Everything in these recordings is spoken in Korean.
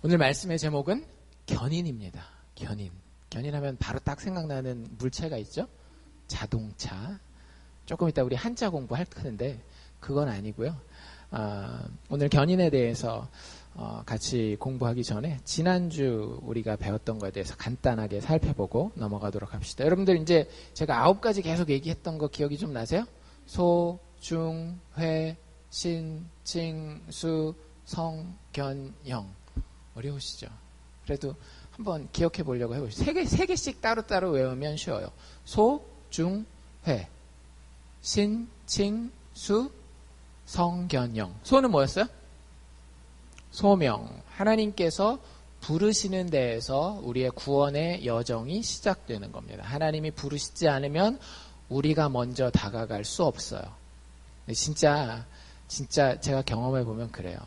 오늘 말씀의 제목은 견인입니다. 견인. 견인하면 바로 딱 생각나는 물체가 있죠? 자동차. 조금 이따 우리 한자 공부할 텐데 그건 아니고요. 오늘 견인에 대해서 같이 공부하기 전에 지난주 우리가 배웠던 것에 대해서 간단하게 살펴보고 넘어가도록 합시다. 여러분들 이제 제가 9가지 계속 얘기했던 거 기억이 좀 나세요? 소, 중, 회, 신, 칭, 수, 성, 견, 영. 어려우시죠? 그래도 한번 기억해 보려고 해보시죠. 세 개씩 따로따로 외우면 쉬워요. 소, 중, 회, 신, 칭, 수, 성, 견, 영. 소는 뭐였어요? 소명. 하나님께서 부르시는 데에서 우리의 구원의 여정이 시작되는 겁니다. 하나님이 부르시지 않으면 우리가 먼저 다가갈 수 없어요. 진짜 제가 경험해 보면 그래요.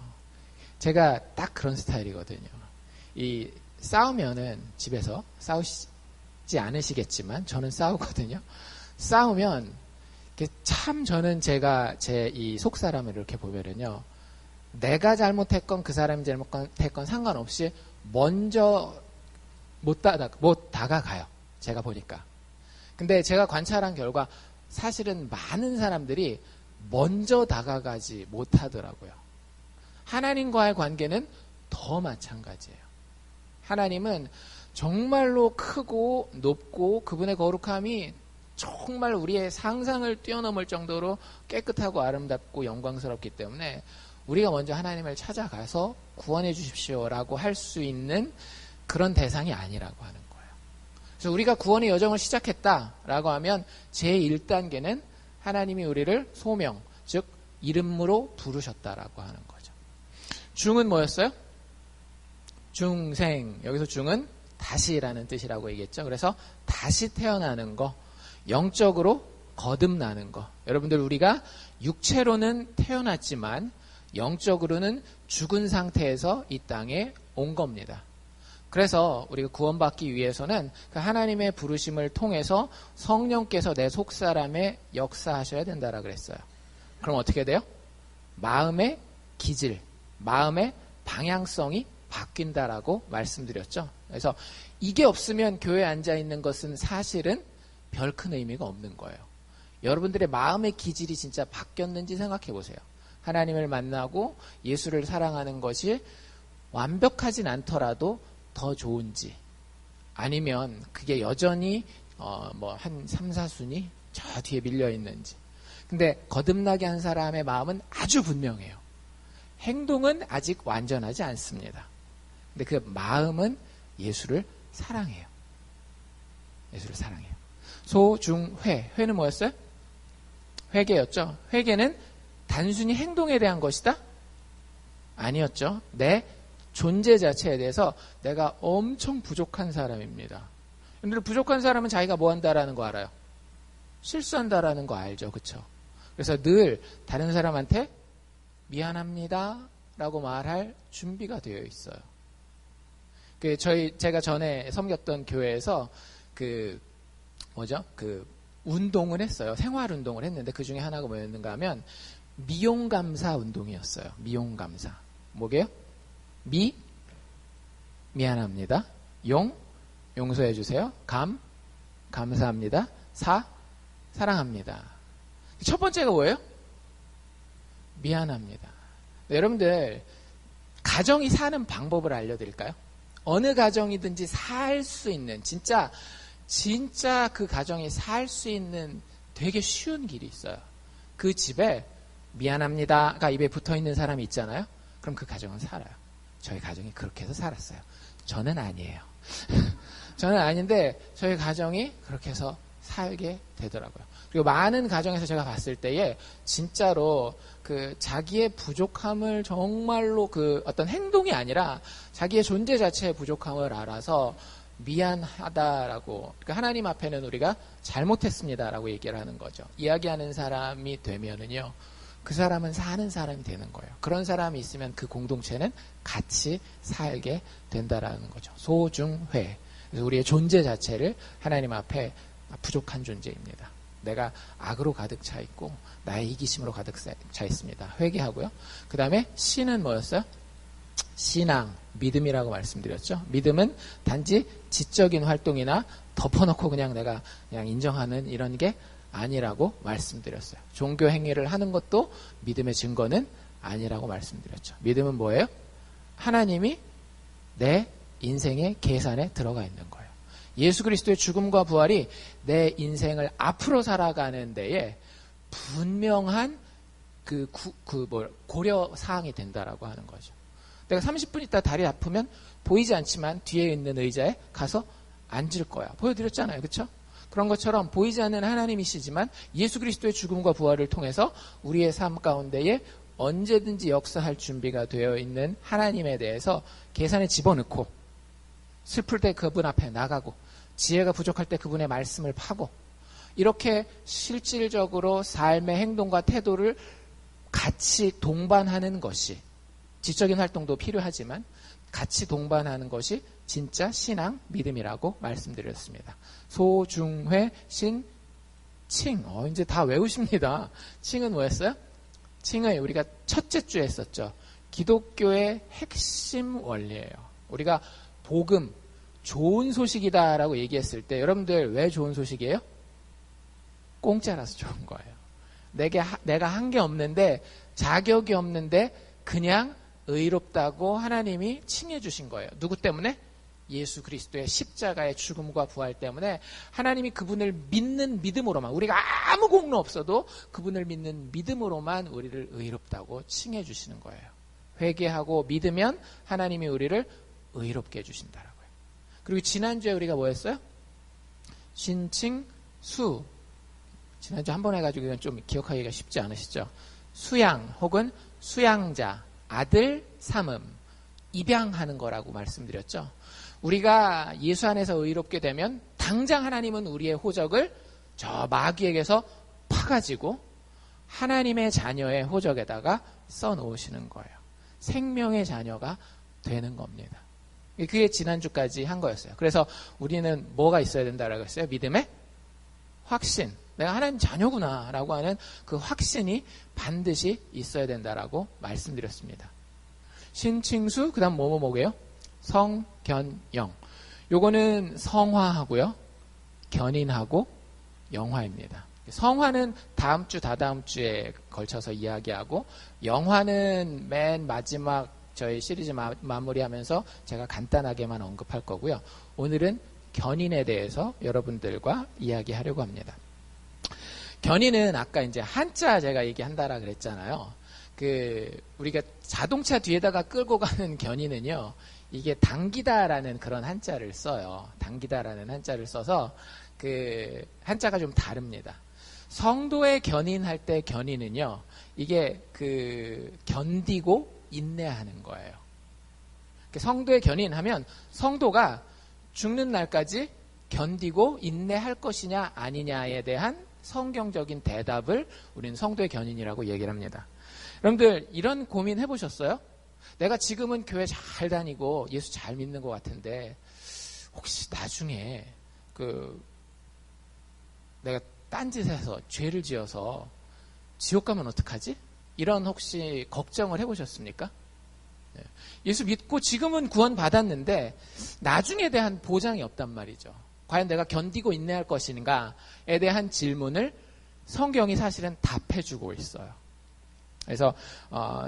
제가 딱 그런 스타일이거든요. 이 싸우면은 집에서 싸우시지 않으시겠지만 저는 싸우거든요. 싸우면 참 저는 제가 제 이 속사람을 이렇게 보면은요. 내가 잘못했건 그 사람이 잘못했건 상관없이 먼저 못 다가가요. 제가 보니까. 근데 제가 관찰한 결과 사실은 많은 사람들이 먼저 다가가지 못하더라고요. 하나님과의 관계는 더 마찬가지예요. 하나님은 정말로 크고 높고 그분의 거룩함이 정말 우리의 상상을 뛰어넘을 정도로 깨끗하고 아름답고 영광스럽기 때문에 우리가 먼저 하나님을 찾아가서 구원해 주십시오라고 할 수 있는 그런 대상이 아니라고 하는 거예요. 그래서 우리가 구원의 여정을 시작했다라고 하면 제1단계는 하나님이 우리를 소명, 즉 이름으로 부르셨다라고 하는 거죠. 중은 뭐였어요? 중생. 여기서 중은 다시라는 뜻이라고 얘기했죠. 그래서 다시 태어나는 거, 영적으로 거듭나는 거. 여러분들 우리가 육체로는 태어났지만 영적으로는 죽은 상태에서 이 땅에 온 겁니다. 그래서 우리가 구원받기 위해서는 그 하나님의 부르심을 통해서 성령께서 내 속사람에 역사하셔야 된다라고 그랬어요. 그럼 어떻게 돼요? 마음의 기질, 마음의 방향성이 바뀐다라고 말씀드렸죠. 그래서 이게 없으면 교회에 앉아있는 것은 사실은 별 큰 의미가 없는 거예요. 여러분들의 마음의 기질이 진짜 바뀌었는지 생각해 보세요. 하나님을 만나고 예수를 사랑하는 것이 완벽하진 않더라도 더 좋은지, 아니면 그게 여전히 한 3, 4순위 저 뒤에 밀려 있는지. 근데 거듭나게 한 사람의 마음은 아주 분명해요. 행동은 아직 완전하지 않습니다. 근데 그 마음은 예수를 사랑해요. 예수를 사랑해요. 소, 중, 회. 회는 뭐였어요? 회개였죠. 회개는 단순히 행동에 대한 것이다? 아니었죠. 내 존재 자체에 대해서 내가 엄청 부족한 사람입니다. 근데 부족한 사람은 자기가 뭐 한다라는 거 알아요? 실수한다라는 거 알죠. 그렇죠? 그래서 늘 다른 사람한테 미안합니다 라고 말할 준비가 되어 있어요. 제가 전에 섬겼던 교회에서 운동을 했어요. 생활 운동을 했는데 그 중에 하나가 뭐였는가 하면 미용감사 운동이었어요. 미용감사. 뭐게요? 미안합니다. 용서해 주세요. 감사합니다. 사랑합니다. 첫 번째가 뭐예요? 미안합니다. 여러분들 가정이 사는 방법을 알려드릴까요? 어느 가정이든지 살 수 있는 진짜 그 가정이 살 수 있는 되게 쉬운 길이 있어요. 그 집에 미안합니다가 입에 붙어있는 사람이 있잖아요. 그럼 그 가정은 살아요. 저희 가정이 그렇게 해서 살았어요. 저는 아니에요. 저는 아닌데 저희 가정이 그렇게 해서 살게 되더라고요. 그리고 많은 가정에서 제가 봤을 때에 진짜로 자기의 부족함을 정말로 어떤 행동이 아니라 자기의 존재 자체의 부족함을 알아서 미안하다라고, 그러니까 하나님 앞에는 우리가 잘못했습니다라고 얘기를 하는 거죠. 이야기하는 사람이 되면은요, 그 사람은 사는 사람이 되는 거예요. 그런 사람이 있으면 그 공동체는 같이 살게 된다라는 거죠. 소중회. 그래서 우리의 존재 자체를 하나님 앞에 부족한 존재입니다. 내가 악으로 가득 차 있고 나의 이기심으로 가득 차 있습니다. 회개하고요. 그 다음에 신은 뭐였어요? 신앙. 믿음이라고 말씀드렸죠. 믿음은 단지 지적인 활동이나 덮어놓고 그냥 내가 그냥 인정하는 이런 게 아니라고 말씀드렸어요. 종교 행위를 하는 것도 믿음의 증거는 아니라고 말씀드렸죠. 믿음은 뭐예요? 하나님이 내 인생의 계산에 들어가 있는 거예요. 예수 그리스도의 죽음과 부활이 내 인생을 앞으로 살아가는 데에 분명한 고려 사항이 된다라고 하는 거죠. 내가 30분 있다 다리 아프면 보이지 않지만 뒤에 있는 의자에 가서 앉을 거야. 보여드렸잖아요. 그렇죠? 그런 것처럼 보이지 않는 하나님이시지만 예수 그리스도의 죽음과 부활을 통해서 우리의 삶 가운데에 언제든지 역사할 준비가 되어 있는 하나님에 대해서 계산에 집어넣고 슬플 때 그분 앞에 나가고 지혜가 부족할 때 그분의 말씀을 파고 이렇게 실질적으로 삶의 행동과 태도를 같이 동반하는 것이 지적인 활동도 필요하지만 같이 동반하는 것이 진짜 신앙 믿음이라고 말씀드렸습니다. 소중회 신 칭. 이제 다 외우십니다. 칭은 뭐였어요? 칭을 우리가 첫째 주에 했었죠. 기독교의 핵심 원리예요. 우리가 복음, 좋은 소식이다라고 얘기했을 때 여러분들 왜 좋은 소식이에요? 공짜라서 좋은 거예요. 내가 한 게 없는데 자격이 없는데 그냥 의롭다고 하나님이 칭해 주신 거예요. 누구 때문에? 예수 그리스도의 십자가의 죽음과 부활 때문에 하나님이 그분을 믿는 믿음으로만 우리가 아무 공로 없어도 그분을 믿는 믿음으로만 우리를 의롭다고 칭해 주시는 거예요. 회개하고 믿으면 하나님이 우리를 의롭게 해주신다라고요. 그리고 지난주에 우리가 뭐 했어요? 신칭수. 지난주 한 번 해가지고 이건 좀 기억하기가 쉽지 않으시죠? 수양 혹은 수양자, 아들 삼음, 입양하는 거라고 말씀드렸죠. 우리가 예수 안에서 의롭게 되면 당장 하나님은 우리의 호적을 저 마귀에게서 파가지고 하나님의 자녀의 호적에다가 써놓으시는 거예요. 생명의 자녀가 되는 겁니다. 그게 지난주까지 한 거였어요. 그래서 우리는 뭐가 있어야 된다라고 했어요? 믿음의 확신. 내가 하나님 자녀구나 라고 하는 그 확신이 반드시 있어야 된다라고 말씀드렸습니다. 신칭수, 그 다음 뭐게요? 성견영. 요거는 성화하고요. 견인하고 영화입니다. 성화는 다음 주, 다다음 주에 걸쳐서 이야기하고 영화는 맨 마지막 저희 시리즈 마무리하면서 제가 간단하게만 언급할 거고요. 오늘은 견인에 대해서 여러분들과 이야기하려고 합니다. 견인은 아까 이제 한자 제가 얘기한다라 그랬잖아요. 우리가 자동차 뒤에다가 끌고 가는 견인은요, 이게 당기다라는 그런 한자를 써요. 당기다라는 한자를 써서 한자가 좀 다릅니다. 성도의 견인할 때 견인은요, 이게 견디고 인내하는 거예요. 성도의 견인하면 성도가 죽는 날까지 견디고 인내할 것이냐 아니냐에 대한 성경적인 대답을 우리는 성도의 견인이라고 얘기를 합니다. 여러분들 이런 고민 해보셨어요? 내가 지금은 교회 잘 다니고 예수 잘 믿는 것 같은데 혹시 나중에 내가 딴짓해서 죄를 지어서 지옥 가면 어떡하지? 이런 혹시 걱정을 해보셨습니까? 예수 믿고 지금은 구원 받았는데 나중에 대한 보장이 없단 말이죠. 과연 내가 견디고 인내할 것인가에 대한 질문을 성경이 사실은 답해주고 있어요. 그래서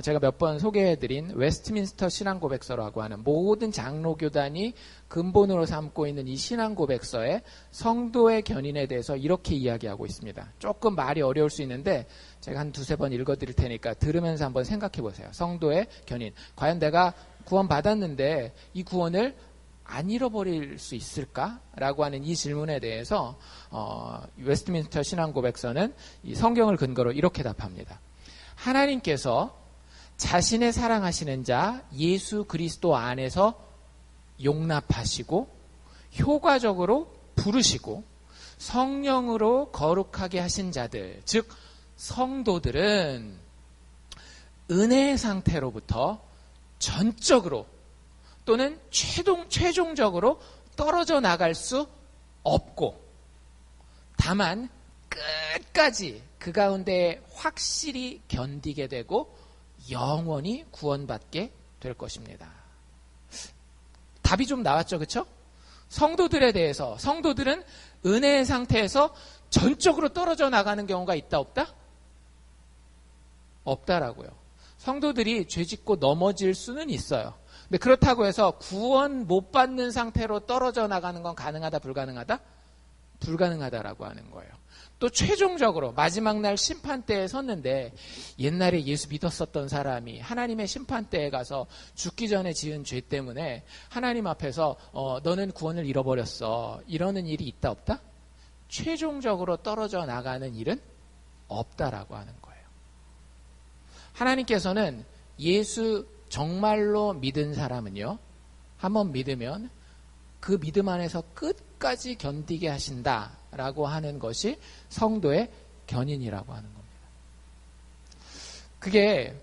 제가 몇 번 소개해드린 웨스트민스터 신앙고백서라고 하는 모든 장로교단이 근본으로 삼고 있는 이 신앙고백서에 성도의 견인에 대해서 이렇게 이야기하고 있습니다. 조금 말이 어려울 수 있는데 제가 한 두세 번 읽어드릴 테니까 들으면서 한번 생각해 보세요. 성도의 견인. 과연 내가 구원 받았는데 이 구원을 안 잃어버릴 수 있을까라고 하는 이 질문에 대해서 웨스트민스터 신앙고백서는 이 성경을 근거로 이렇게 답합니다. 하나님께서 자신의 사랑하시는 자 예수 그리스도 안에서 용납하시고 효과적으로 부르시고 성령으로 거룩하게 하신 자들, 즉 성도들은 은혜의 상태로부터 전적으로 또는 최종적으로 떨어져 나갈 수 없고 다만 끝까지 그 가운데 확실히 견디게 되고 영원히 구원받게 될 것입니다. 답이 좀 나왔죠. 그렇죠? 성도들에 대해서 성도들은 은혜의 상태에서 전적으로 떨어져 나가는 경우가 있다 없다? 없다라고요. 성도들이 죄짓고 넘어질 수는 있어요. 근데 그렇다고 해서 구원 못 받는 상태로 떨어져 나가는 건 가능하다 불가능하다? 불가능하다라고 하는 거예요. 또 최종적으로 마지막 날 심판대에 섰는데 옛날에 예수 믿었었던 사람이 하나님의 심판대에 가서 죽기 전에 지은 죄 때문에 하나님 앞에서 너는 구원을 잃어버렸어. 이러는 일이 있다 없다? 최종적으로 떨어져 나가는 일은 없다라고 하는 거예요. 하나님께서는 예수 정말로 믿은 사람은요, 한번 믿으면 그 믿음 안에서 끝까지 견디게 하신다라고 하는 것이 성도의 견인이라고 하는 겁니다. 그게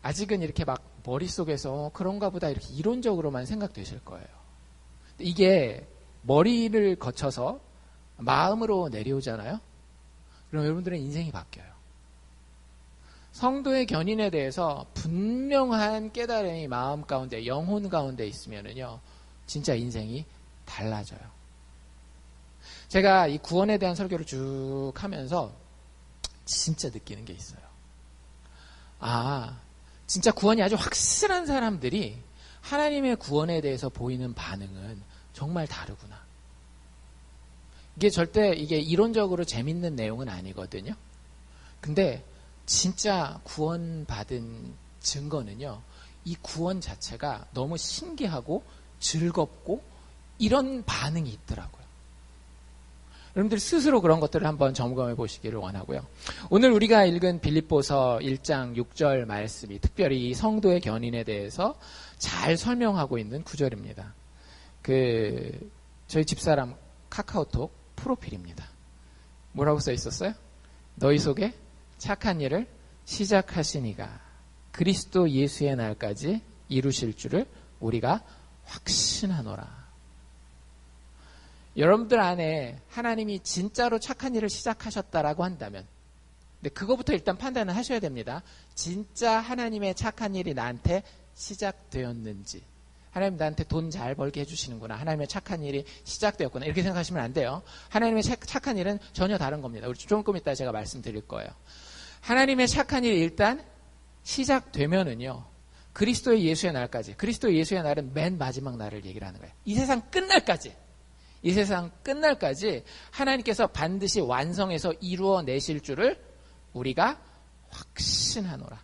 아직은 이렇게 막 머릿속에서 그런가 보다 이렇게 이론적으로만 생각되실 거예요. 이게 머리를 거쳐서 마음으로 내려오잖아요. 그럼 여러분들의 인생이 바뀌어요. 성도의 견인에 대해서 분명한 깨달음이 마음 가운데, 영혼 가운데 있으면은요, 진짜 인생이 달라져요. 제가 이 구원에 대한 설교를 쭉 하면서 진짜 느끼는 게 있어요. 진짜 구원이 아주 확실한 사람들이 하나님의 구원에 대해서 보이는 반응은 정말 다르구나. 이게 절대 이게 이론적으로 재밌는 내용은 아니거든요. 근데 진짜 구원받은 증거는요, 이 구원 자체가 너무 신기하고 즐겁고 이런 반응이 있더라고요. 여러분들 스스로 그런 것들을 한번 점검해 보시기를 원하고요. 오늘 우리가 읽은 빌립보서 1장 6절 말씀이 특별히 이 성도의 견인에 대해서 잘 설명하고 있는 구절입니다. 저희 집사람 카카오톡 프로필입니다. 뭐라고 써 있었어요? 너희 속에 착한 일을 시작하신 이가 그리스도 예수의 날까지 이루실 줄을 우리가 확신하노라. 여러분들 안에 하나님이 진짜로 착한 일을 시작하셨다라고 한다면, 근데 그거부터 일단 판단을 하셔야 됩니다. 진짜 하나님의 착한 일이 나한테 시작되었는지, 하나님 나한테 돈 잘 벌게 해주시는구나, 하나님의 착한 일이 시작되었구나, 이렇게 생각하시면 안 돼요. 하나님의 착한 일은 전혀 다른 겁니다. 우리 조금 이따 제가 말씀드릴 거예요. 하나님의 착한 일이 일단 시작되면은요, 그리스도의 예수의 날까지, 그리스도의 예수의 날은 맨 마지막 날을 얘기를 하는 거예요. 이 세상 끝날까지 하나님께서 반드시 완성해서 이루어내실 줄을 우리가 확신하노라.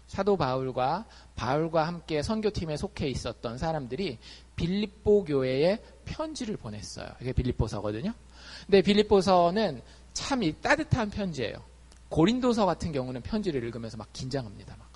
사도 바울과 함께 선교팀에 속해 있었던 사람들이 빌립보 교회에 편지를 보냈어요. 이게 빌립보서거든요. 근데 빌립보서는 참 따뜻한 편지예요. 고린도서 같은 경우는 편지를 읽으면서 막 긴장합니다. 막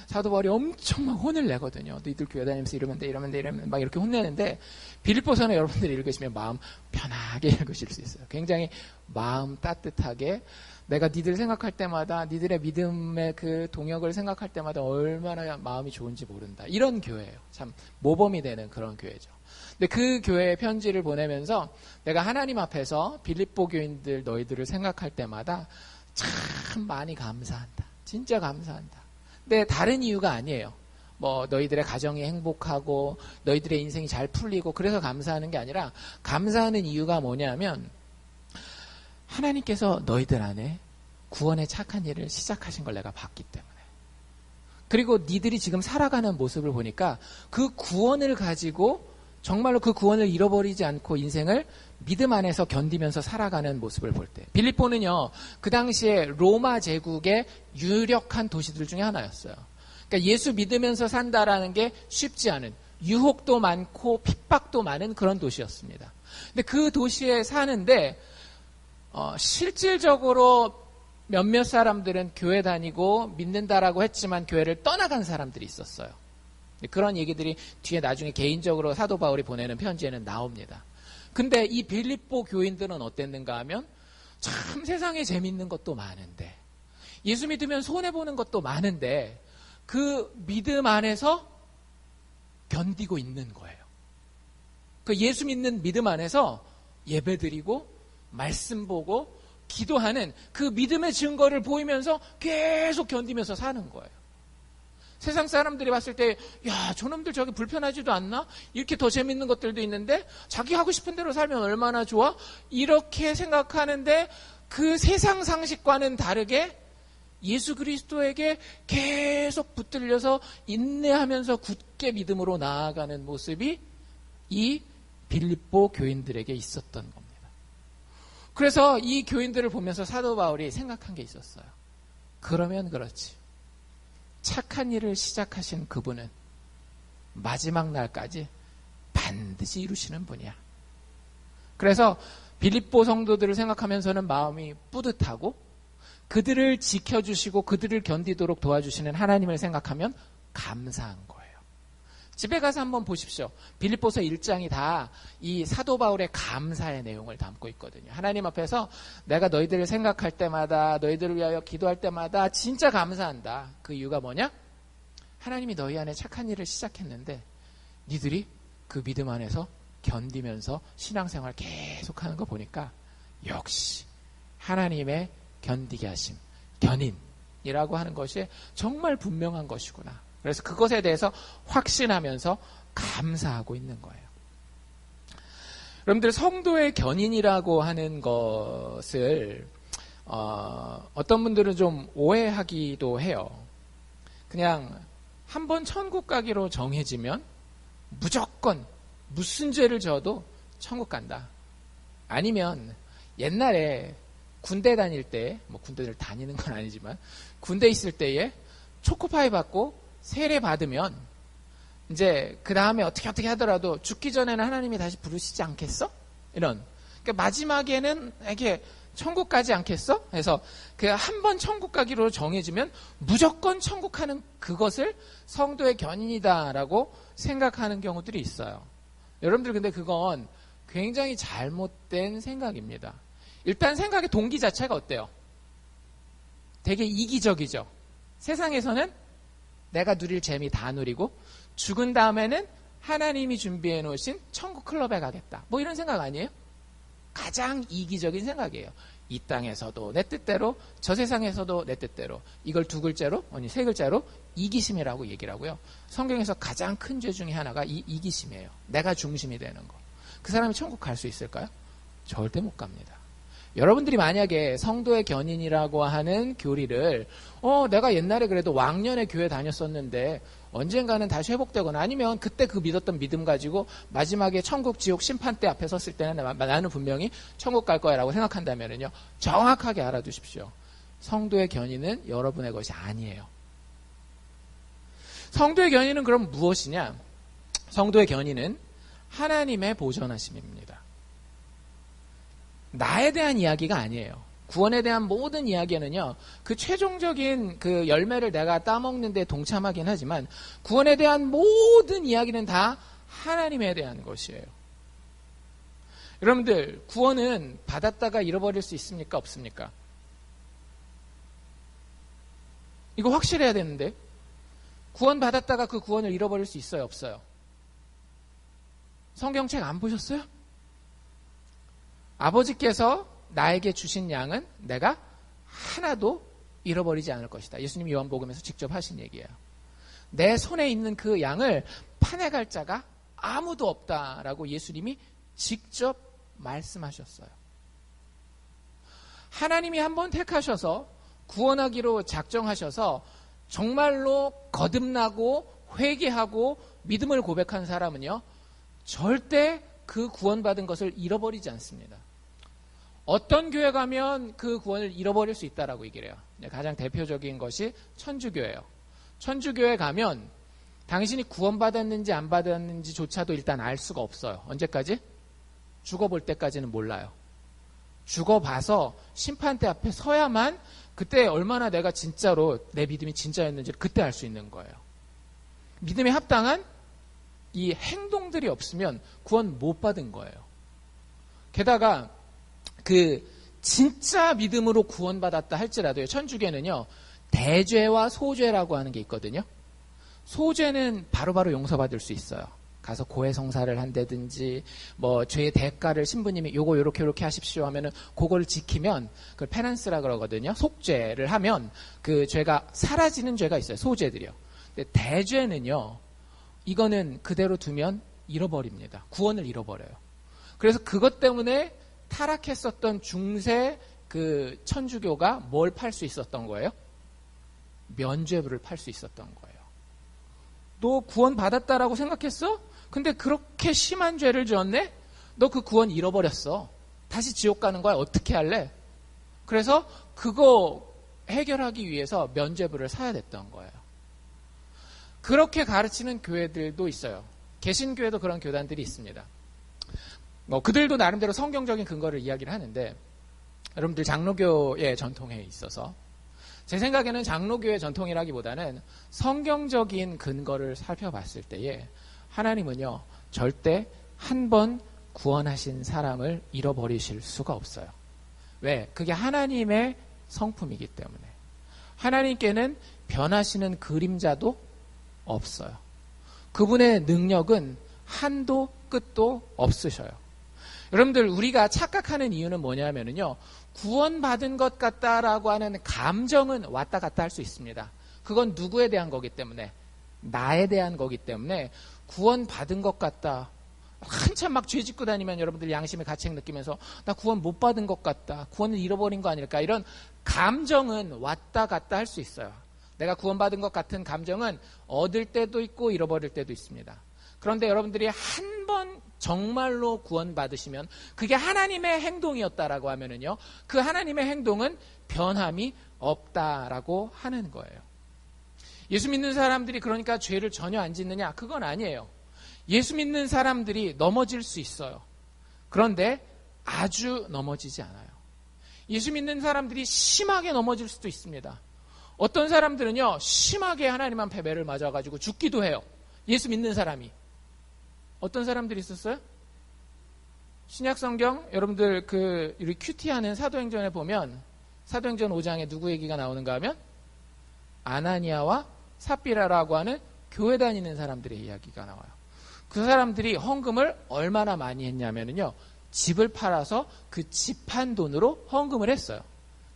사도 바울이 엄청 막 혼을 내거든요. 너희들 교회 다니면서 이러면 돼 막 이렇게 혼내는데, 빌립보서는 여러분들이 읽으시면 마음 편하게 읽으실 수 있어요. 굉장히 마음 따뜻하게, 내가 니들 생각할 때마다, 니들의 믿음의 그 동역을 생각할 때마다 얼마나 마음이 좋은지 모른다. 이런 교회예요. 참 모범이 되는 그런 교회죠. 근데 그 교회에 편지를 보내면서 내가 하나님 앞에서 빌립보 교인들 너희들을 생각할 때마다 참 많이 감사한다. 진짜 감사한다. 근데 다른 이유가 아니에요. 뭐 너희들의 가정이 행복하고 너희들의 인생이 잘 풀리고 그래서 감사하는 게 아니라, 감사하는 이유가 뭐냐면 하나님께서 너희들 안에 구원의 착한 일을 시작하신 걸 내가 봤기 때문에, 그리고 니들이 지금 살아가는 모습을 보니까 그 구원을 가지고 정말로 그 구원을 잃어버리지 않고 인생을 믿음 안에서 견디면서 살아가는 모습을 볼 때, 빌립보는요, 그 당시에 로마 제국의 유력한 도시들 중에 하나였어요. 그러니까 예수 믿으면서 산다라는 게 쉽지 않은, 유혹도 많고 핍박도 많은 그런 도시였습니다. 근데 그 도시에 사는데 실질적으로 몇몇 사람들은 교회 다니고 믿는다라고 했지만 교회를 떠나간 사람들이 있었어요. 그런 얘기들이 뒤에 나중에 개인적으로 사도 바울이 보내는 편지에는 나옵니다. 근데 이 빌립보 교인들은 어땠는가 하면, 참 세상에 재밌는 것도 많은데, 예수 믿으면 손해보는 것도 많은데, 그 믿음 안에서 견디고 있는 거예요. 그 예수 믿는 믿음 안에서 예배드리고 말씀 보고 기도하는 그 믿음의 증거를 보이면서 계속 견디면서 사는 거예요. 세상 사람들이 봤을 때, 야, 저놈들 저기 불편하지도 않나? 이렇게 더 재밌는 것들도 있는데, 자기 하고 싶은 대로 살면 얼마나 좋아? 이렇게 생각하는데, 그 세상 상식과는 다르게 예수 그리스도에게 계속 붙들려서 인내하면서 굳게 믿음으로 나아가는 모습이 이 빌립보 교인들에게 있었던 겁니다. 그래서 이 교인들을 보면서 사도 바울이 생각한 게 있었어요. 그러면 그렇지. 착한 일을 시작하신 그분은 마지막 날까지 반드시 이루시는 분이야. 그래서 빌립보 성도들을 생각하면서는 마음이 뿌듯하고 그들을 지켜주시고 그들을 견디도록 도와주시는 하나님을 생각하면 감사한 거예요. 집에 가서 한번 보십시오. 빌립보서 1장이 다 이 사도 바울의 감사의 내용을 담고 있거든요. 하나님 앞에서 내가 너희들을 생각할 때마다 너희들을 위하여 기도할 때마다 진짜 감사한다. 그 이유가 뭐냐? 하나님이 너희 안에 착한 일을 시작했는데 니들이 그 믿음 안에서 견디면서 신앙생활 계속하는 거 보니까 역시 하나님의 견디게 하심, 견인이라고 하는 것이 정말 분명한 것이구나. 그래서 그것에 대해서 확신하면서 감사하고 있는 거예요. 여러분들 성도의 견인이라고 하는 것을 어떤 분들은 좀 오해하기도 해요. 그냥 한번 천국 가기로 정해지면 무조건 무슨 죄를 져도 천국 간다. 아니면 옛날에 군대 다닐 때, 뭐 군대를 다니는 건 아니지만 군대 있을 때에 초코파이 받고 세례 받으면 이제 그 다음에 어떻게 하더라도 죽기 전에는 하나님이 다시 부르시지 않겠어? 이런. 그러니까 마지막에는 이렇게 천국 가지 않겠어? 그래서 그 한 번 천국 가기로 정해지면 무조건 천국 가는 그것을 성도의 견인이다라고 생각하는 경우들이 있어요. 여러분들 근데 그건 굉장히 잘못된 생각입니다. 일단 생각의 동기 자체가 어때요? 되게 이기적이죠. 세상에서는 내가 누릴 재미 다 누리고 죽은 다음에는 하나님이 준비해 놓으신 천국 클럽에 가겠다. 뭐 이런 생각 아니에요? 가장 이기적인 생각이에요. 이 땅에서도 내 뜻대로, 저 세상에서도 내 뜻대로. 이걸 두 글자로, 아니 세 글자로 이기심이라고 얘기를 하고요. 성경에서 가장 큰 죄 중에 하나가 이 이기심이에요. 내가 중심이 되는 거. 그 사람이 천국 갈 수 있을까요? 절대 못 갑니다. 여러분들이 만약에 성도의 견인이라고 하는 교리를 내가 옛날에 그래도 왕년에 교회 다녔었는데 언젠가는 다시 회복되거나 아니면 그때 그 믿었던 믿음 가지고 마지막에 천국 지옥 심판대 앞에 섰을 때는 나는 분명히 천국 갈 거야 라고 생각한다면요, 정확하게 알아두십시오. 성도의 견인은 여러분의 것이 아니에요. 성도의 견인은 그럼 무엇이냐? 성도의 견인은 하나님의 보전하심입니다. 나에 대한 이야기가 아니에요. 구원에 대한 모든 이야기는요, 그 최종적인 그 열매를 내가 따먹는 데 동참하긴 하지만 구원에 대한 모든 이야기는 다 하나님에 대한 것이에요. 여러분들, 구원은 받았다가 잃어버릴 수 있습니까? 없습니까? 이거 확실해야 되는데, 구원 받았다가 그 구원을 잃어버릴 수 있어요? 없어요? 성경책 안 보셨어요? 아버지께서 나에게 주신 양은 내가 하나도 잃어버리지 않을 것이다. 예수님이 요한복음에서 직접 하신 얘기예요. 내 손에 있는 그 양을 파내갈 자가 아무도 없다라고 예수님이 직접 말씀하셨어요. 하나님이 한번 택하셔서 구원하기로 작정하셔서 정말로 거듭나고 회개하고 믿음을 고백한 사람은요, 절대 그 구원받은 것을 잃어버리지 않습니다. 어떤 교회 가면 그 구원을 잃어버릴 수 있다라고 얘기를 해요. 가장 대표적인 것이 천주교예요. 천주교에 가면 당신이 구원받았는지 안 받았는지조차도 일단 알 수가 없어요. 언제까지? 죽어볼 때까지는 몰라요. 죽어봐서 심판대 앞에 서야만 그때 얼마나 내가 진짜로 내 믿음이 진짜였는지를 그때 알 수 있는 거예요. 믿음에 합당한 이 행동들이 없으면 구원 못 받은 거예요. 게다가 그 진짜 믿음으로 구원받았다 할지라도요, 천주교는요, 대죄와 소죄라고 하는 게 있거든요. 소죄는 바로바로 용서받을 수 있어요. 가서 고해성사를 한다든지 뭐 죄의 대가를 신부님이 요거 요렇게 하십시오 하면은 그걸 지키면 그걸 페넌스라 그러거든요. 속죄를 하면 그 죄가 사라지는 죄가 있어요. 소죄들이요. 근데 대죄는요, 이거는 그대로 두면 잃어버립니다. 구원을 잃어버려요. 그래서 그것 때문에 타락했었던 중세 그 천주교가 뭘 팔 수 있었던 거예요? 면죄부를 팔 수 있었던 거예요. 너 구원 받았다라고 생각했어? 근데 그렇게 심한 죄를 지었네? 너 그 구원 잃어버렸어. 다시 지옥 가는 거야. 어떻게 할래? 그래서 그거 해결하기 위해서 면죄부를 사야 됐던 거예요. 그렇게 가르치는 교회들도 있어요. 개신교회도 그런 교단들이 있습니다. 그들도 나름대로 성경적인 근거를 이야기를 하는데, 여러분들 장로교의 전통에 있어서 제 생각에는 장로교의 전통이라기보다는 성경적인 근거를 살펴봤을 때에 하나님은요, 절대 한 번 구원하신 사람을 잃어버리실 수가 없어요. 왜? 그게 하나님의 성품이기 때문에. 하나님께는 변하시는 그림자도 없어요. 그분의 능력은 한도 끝도 없으셔요. 여러분들, 우리가 착각하는 이유는 뭐냐면요, 구원받은 것 같다라고 하는 감정은 왔다 갔다 할 수 있습니다. 그건 누구에 대한 거기 때문에, 나에 대한 거기 때문에 구원받은 것 같다, 한참 막 죄 짓고 다니면 여러분들 양심의 가책 느끼면서 나 구원 못 받은 것 같다, 구원을 잃어버린 거 아닐까, 이런 감정은 왔다 갔다 할 수 있어요. 내가 구원받은 것 같은 감정은 얻을 때도 있고 잃어버릴 때도 있습니다. 그런데 여러분들이 한 번 정말로 구원받으시면 그게 하나님의 행동이었다라고 하면은요, 그 하나님의 행동은 변함이 없다라고 하는 거예요. 예수 믿는 사람들이 그러니까 죄를 전혀 안 짓느냐? 그건 아니에요. 예수 믿는 사람들이 넘어질 수 있어요. 그런데 아주 넘어지지 않아요. 예수 믿는 사람들이 심하게 넘어질 수도 있습니다. 어떤 사람들은요, 심하게 하나님 앞에 매를 맞아가지고 죽기도 해요. 예수 믿는 사람이. 어떤 사람들이 있었어요? 신약성경 여러분들 우리 큐티하는 사도행전에 보면 사도행전 5장에 누구 얘기가 나오는가 하면 아나니아와 삽비라라고 하는 교회 다니는 사람들의 이야기가 나와요. 그 사람들이 헌금을 얼마나 많이 했냐면요, 집을 팔아서 그 집 판 돈으로 헌금을 했어요.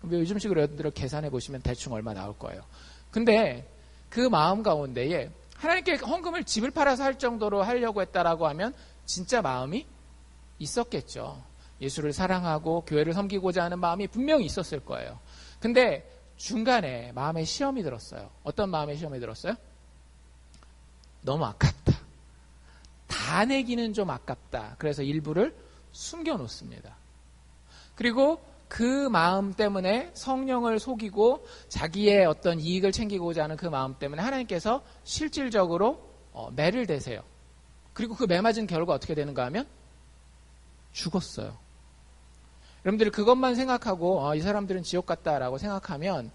그럼 요즘식으로 여러분들 계산해 보시면 대충 얼마 나올 거예요. 근데 그 마음 가운데에 하나님께 헌금을 집을 팔아서 할 정도로 하려고 했다라고 하면 진짜 마음이 있었겠죠. 예수를 사랑하고 교회를 섬기고자 하는 마음이 분명히 있었을 거예요. 근데 중간에 마음에 시험이 들었어요. 어떤 마음에 시험이 들었어요? 너무 아깝다. 다 내기는 좀 아깝다. 그래서 일부를 숨겨놓습니다. 그리고 그 마음 때문에 성령을 속이고 자기의 어떤 이익을 챙기고자 하는 그 마음 때문에 하나님께서 실질적으로 매를 대세요. 그리고 그 매 맞은 결과 어떻게 되는가 하면 죽었어요. 여러분들이 그것만 생각하고 이 사람들은 지옥 같다라고 생각하면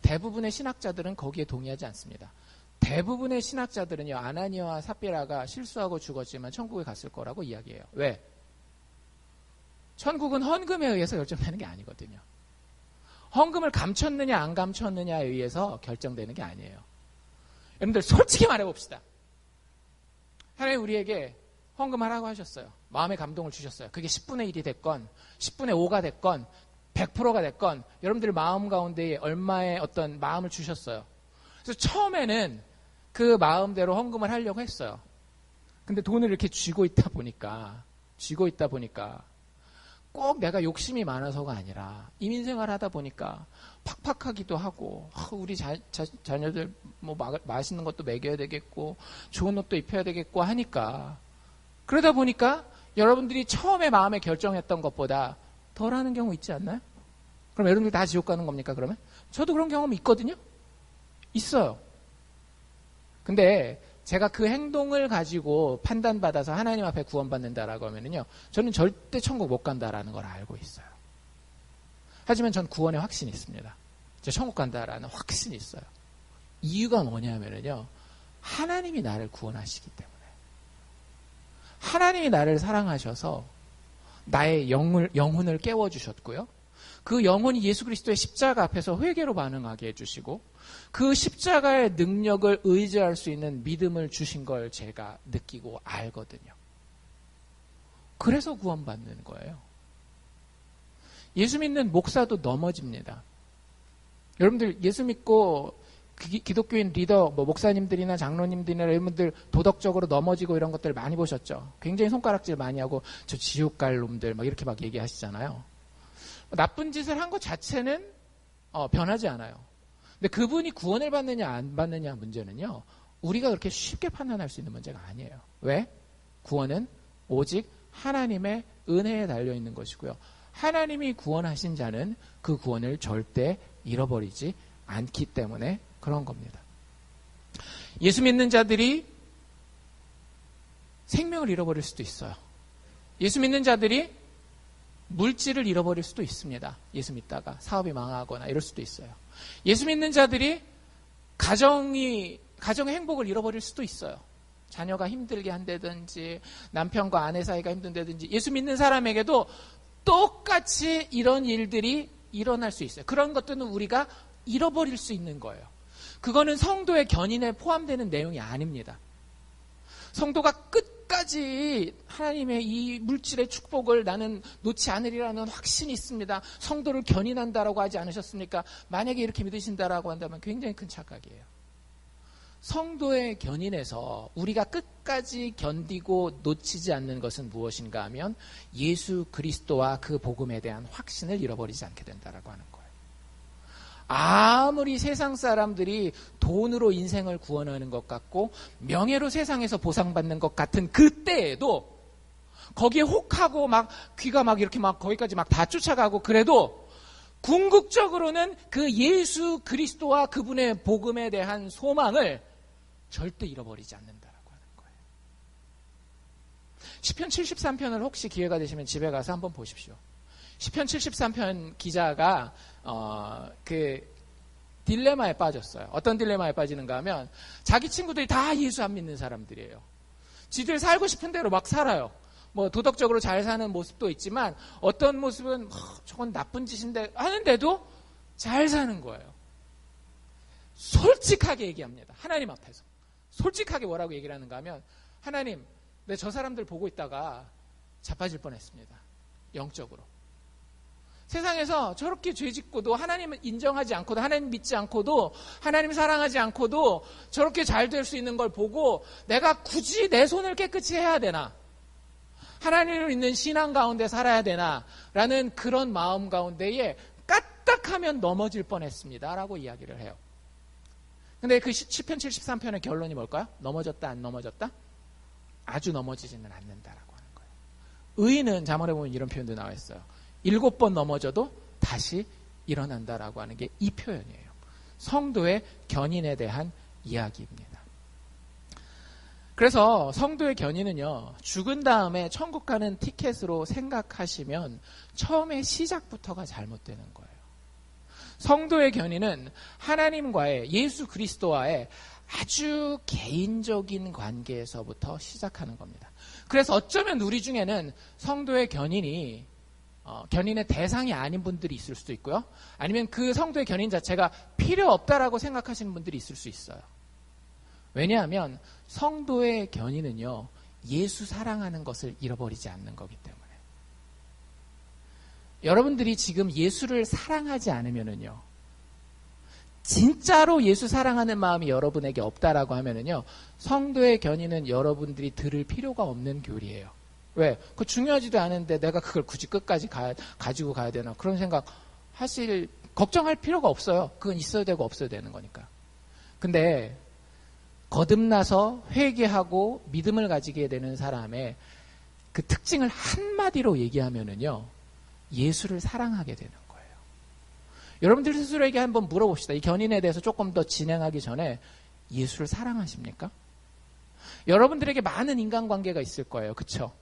대부분의 신학자들은 거기에 동의하지 않습니다. 대부분의 신학자들은요, 아나니아와 삽비라가 실수하고 죽었지만 천국에 갔을 거라고 이야기해요. 왜? 천국은 헌금에 의해서 결정되는 게 아니거든요. 헌금을 감췄느냐 안 감췄느냐에 의해서 결정되는 게 아니에요. 여러분들 솔직히 말해봅시다. 하나님 우리에게 헌금하라고 하셨어요. 마음의 감동을 주셨어요. 그게 10분의 1이 됐건 10분의 5가 됐건 100%가 됐건 여러분들 마음 가운데에 얼마의 어떤 마음을 주셨어요. 그래서 처음에는 그 마음대로 헌금을 하려고 했어요. 근데 돈을 이렇게 쥐고 있다 보니까 꼭 내가 욕심이 많아서가 아니라 이민생활 하다 보니까 팍팍하기도 하고 우리 자녀들 뭐 맛있는 것도 먹여야 되겠고 좋은 옷도 입혀야 되겠고 하니까 그러다 보니까 여러분들이 처음에 마음에 결정했던 것보다 덜하는 경우 있지 않나요? 그럼 여러분들 다 지옥 가는 겁니까 그러면? 저도 그런 경험이 있거든요. 있어요. 근데 제가 그 행동을 가지고 판단받아서 하나님 앞에 구원받는다라고 하면요, 저는 절대 천국 못 간다라는 걸 알고 있어요. 하지만 전 구원에 확신이 있습니다. 저 천국 간다라는 확신이 있어요. 이유가 뭐냐면요, 하나님이 나를 구원하시기 때문에. 하나님이 나를 사랑하셔서 나의 영혼을 깨워주셨고요. 그 영혼이 예수 그리스도의 십자가 앞에서 회개로 반응하게 해주시고 그 십자가의 능력을 의지할 수 있는 믿음을 주신 걸 제가 느끼고 알거든요. 그래서 구원받는 거예요. 예수 믿는 목사도 넘어집니다. 여러분들 예수 믿고 기독교인 리더, 목사님들이나 장로님들이나 이런 분들 도덕적으로 넘어지고 이런 것들 많이 보셨죠? 굉장히 손가락질 많이 하고, 저 지옥 갈 놈들, 이렇게 얘기하시잖아요. 나쁜 짓을 한 것 자체는, 변하지 않아요. 근데 그분이 구원을 받느냐, 안 받느냐 문제는요, 우리가 그렇게 쉽게 판단할 수 있는 문제가 아니에요. 왜? 구원은 오직 하나님의 은혜에 달려있는 것이고요. 하나님이 구원하신 자는 그 구원을 절대 잃어버리지 않기 때문에 그런 겁니다. 예수 믿는 자들이 생명을 잃어버릴 수도 있어요. 예수 믿는 자들이 물질을 잃어버릴 수도 있습니다. 예수 믿다가 사업이 망하거나 이럴 수도 있어요. 예수 믿는 자들이 가정의 행복을 잃어버릴 수도 있어요. 자녀가 힘들게 한다든지 남편과 아내 사이가 힘든다든지 예수 믿는 사람에게도 똑같이 이런 일들이 일어날 수 있어요. 그런 것들은 우리가 잃어버릴 수 있는 거예요. 그거는 성도의 견인에 포함되는 내용이 아닙니다. 성도가 끝까지 하나님의 이 물질의 축복을 나는 놓지 않으리라는 확신이 있습니다. 성도를 견인한다라고 하지 않으셨습니까? 만약에 이렇게 믿으신다라고 한다면 굉장히 큰 착각이에요. 성도의 견인에서 우리가 끝까지 견디고 놓치지 않는 것은 무엇인가 하면 예수 그리스도와 그 복음에 대한 확신을 잃어버리지 않게 된다라고 하는 거예요. 아무리 세상 사람들이 돈으로 인생을 구원하는 것 같고 명예로 세상에서 보상받는 것 같은 그때에도 거기에 혹하고 귀가 이렇게 거기까지 다 쫓아가고 그래도 궁극적으로는 그 예수 그리스도와 그분의 복음에 대한 소망을 절대 잃어버리지 않는다라고 하는 거예요. 시편 73편을 혹시 기회가 되시면 집에 가서 한번 보십시오. 시편 73편 기자가 그 딜레마에 빠졌어요. 어떤 딜레마에 빠지는가 하면 자기 친구들이 다 예수 안 믿는 사람들이에요. 지들 살고 싶은 대로 막 살아요. 도덕적으로 잘 사는 모습도 있지만 어떤 모습은 저건 나쁜 짓인데 하는데도 잘 사는 거예요. 솔직하게 얘기합니다. 하나님 앞에서. 솔직하게 뭐라고 얘기를 하는가 하면 하나님, 내 저 사람들 보고 있다가 자빠질 뻔했습니다. 영적으로. 세상에서 저렇게 죄짓고도 하나님을 인정하지 않고도 하나님 믿지 않고도 하나님 사랑하지 않고도 저렇게 잘 될 수 있는 걸 보고 내가 굳이 내 손을 깨끗이 해야 되나? 하나님을 믿는 신앙 가운데 살아야 되나? 라는 그런 마음 가운데에 까딱하면 넘어질 뻔했습니다. 라고 이야기를 해요. 근데 그 시편 73편의 결론이 뭘까요? 넘어졌다, 안 넘어졌다? 아주 넘어지지는 않는다라고 하는 거예요. 의인은 자문에 보면 이런 표현도 나와 있어요. 7번 넘어져도 다시 일어난다라고 하는 게 이 표현이에요. 성도의 견인에 대한 이야기입니다. 그래서 성도의 견인은요, 죽은 다음에 천국 가는 티켓으로 생각하시면 처음에 시작부터가 잘못되는 거예요. 성도의 견인은 하나님과의 예수 그리스도와의 아주 개인적인 관계에서부터 시작하는 겁니다. 그래서 어쩌면 우리 중에는 성도의 견인이 견인의 대상이 아닌 분들이 있을 수도 있고요. 아니면 그 성도의 견인 자체가 필요 없다라고 생각하시는 분들이 있을 수 있어요. 왜냐하면 성도의 견인은요, 예수 사랑하는 것을 잃어버리지 않는 거기 때문에. 여러분들이 지금 예수를 사랑하지 않으면은요, 진짜로 예수 사랑하는 마음이 여러분에게 없다라고 하면은요, 성도의 견인은 여러분들이 들을 필요가 없는 교리예요. 왜? 그거 중요하지도 않은데 내가 그걸 굳이 끝까지 가지고 가야 되나? 그런 생각 걱정할 필요가 없어요. 그건 있어야 되고 없어야 되는 거니까. 근데 거듭나서 회개하고 믿음을 가지게 되는 사람의 그 특징을 한마디로 얘기하면은요, 예수를 사랑하게 되는 거예요. 여러분들 스스로에게 한번 물어봅시다. 이 견인에 대해서 조금 더 진행하기 전에 예수를 사랑하십니까? 여러분들에게 많은 인간관계가 있을 거예요. 그렇죠?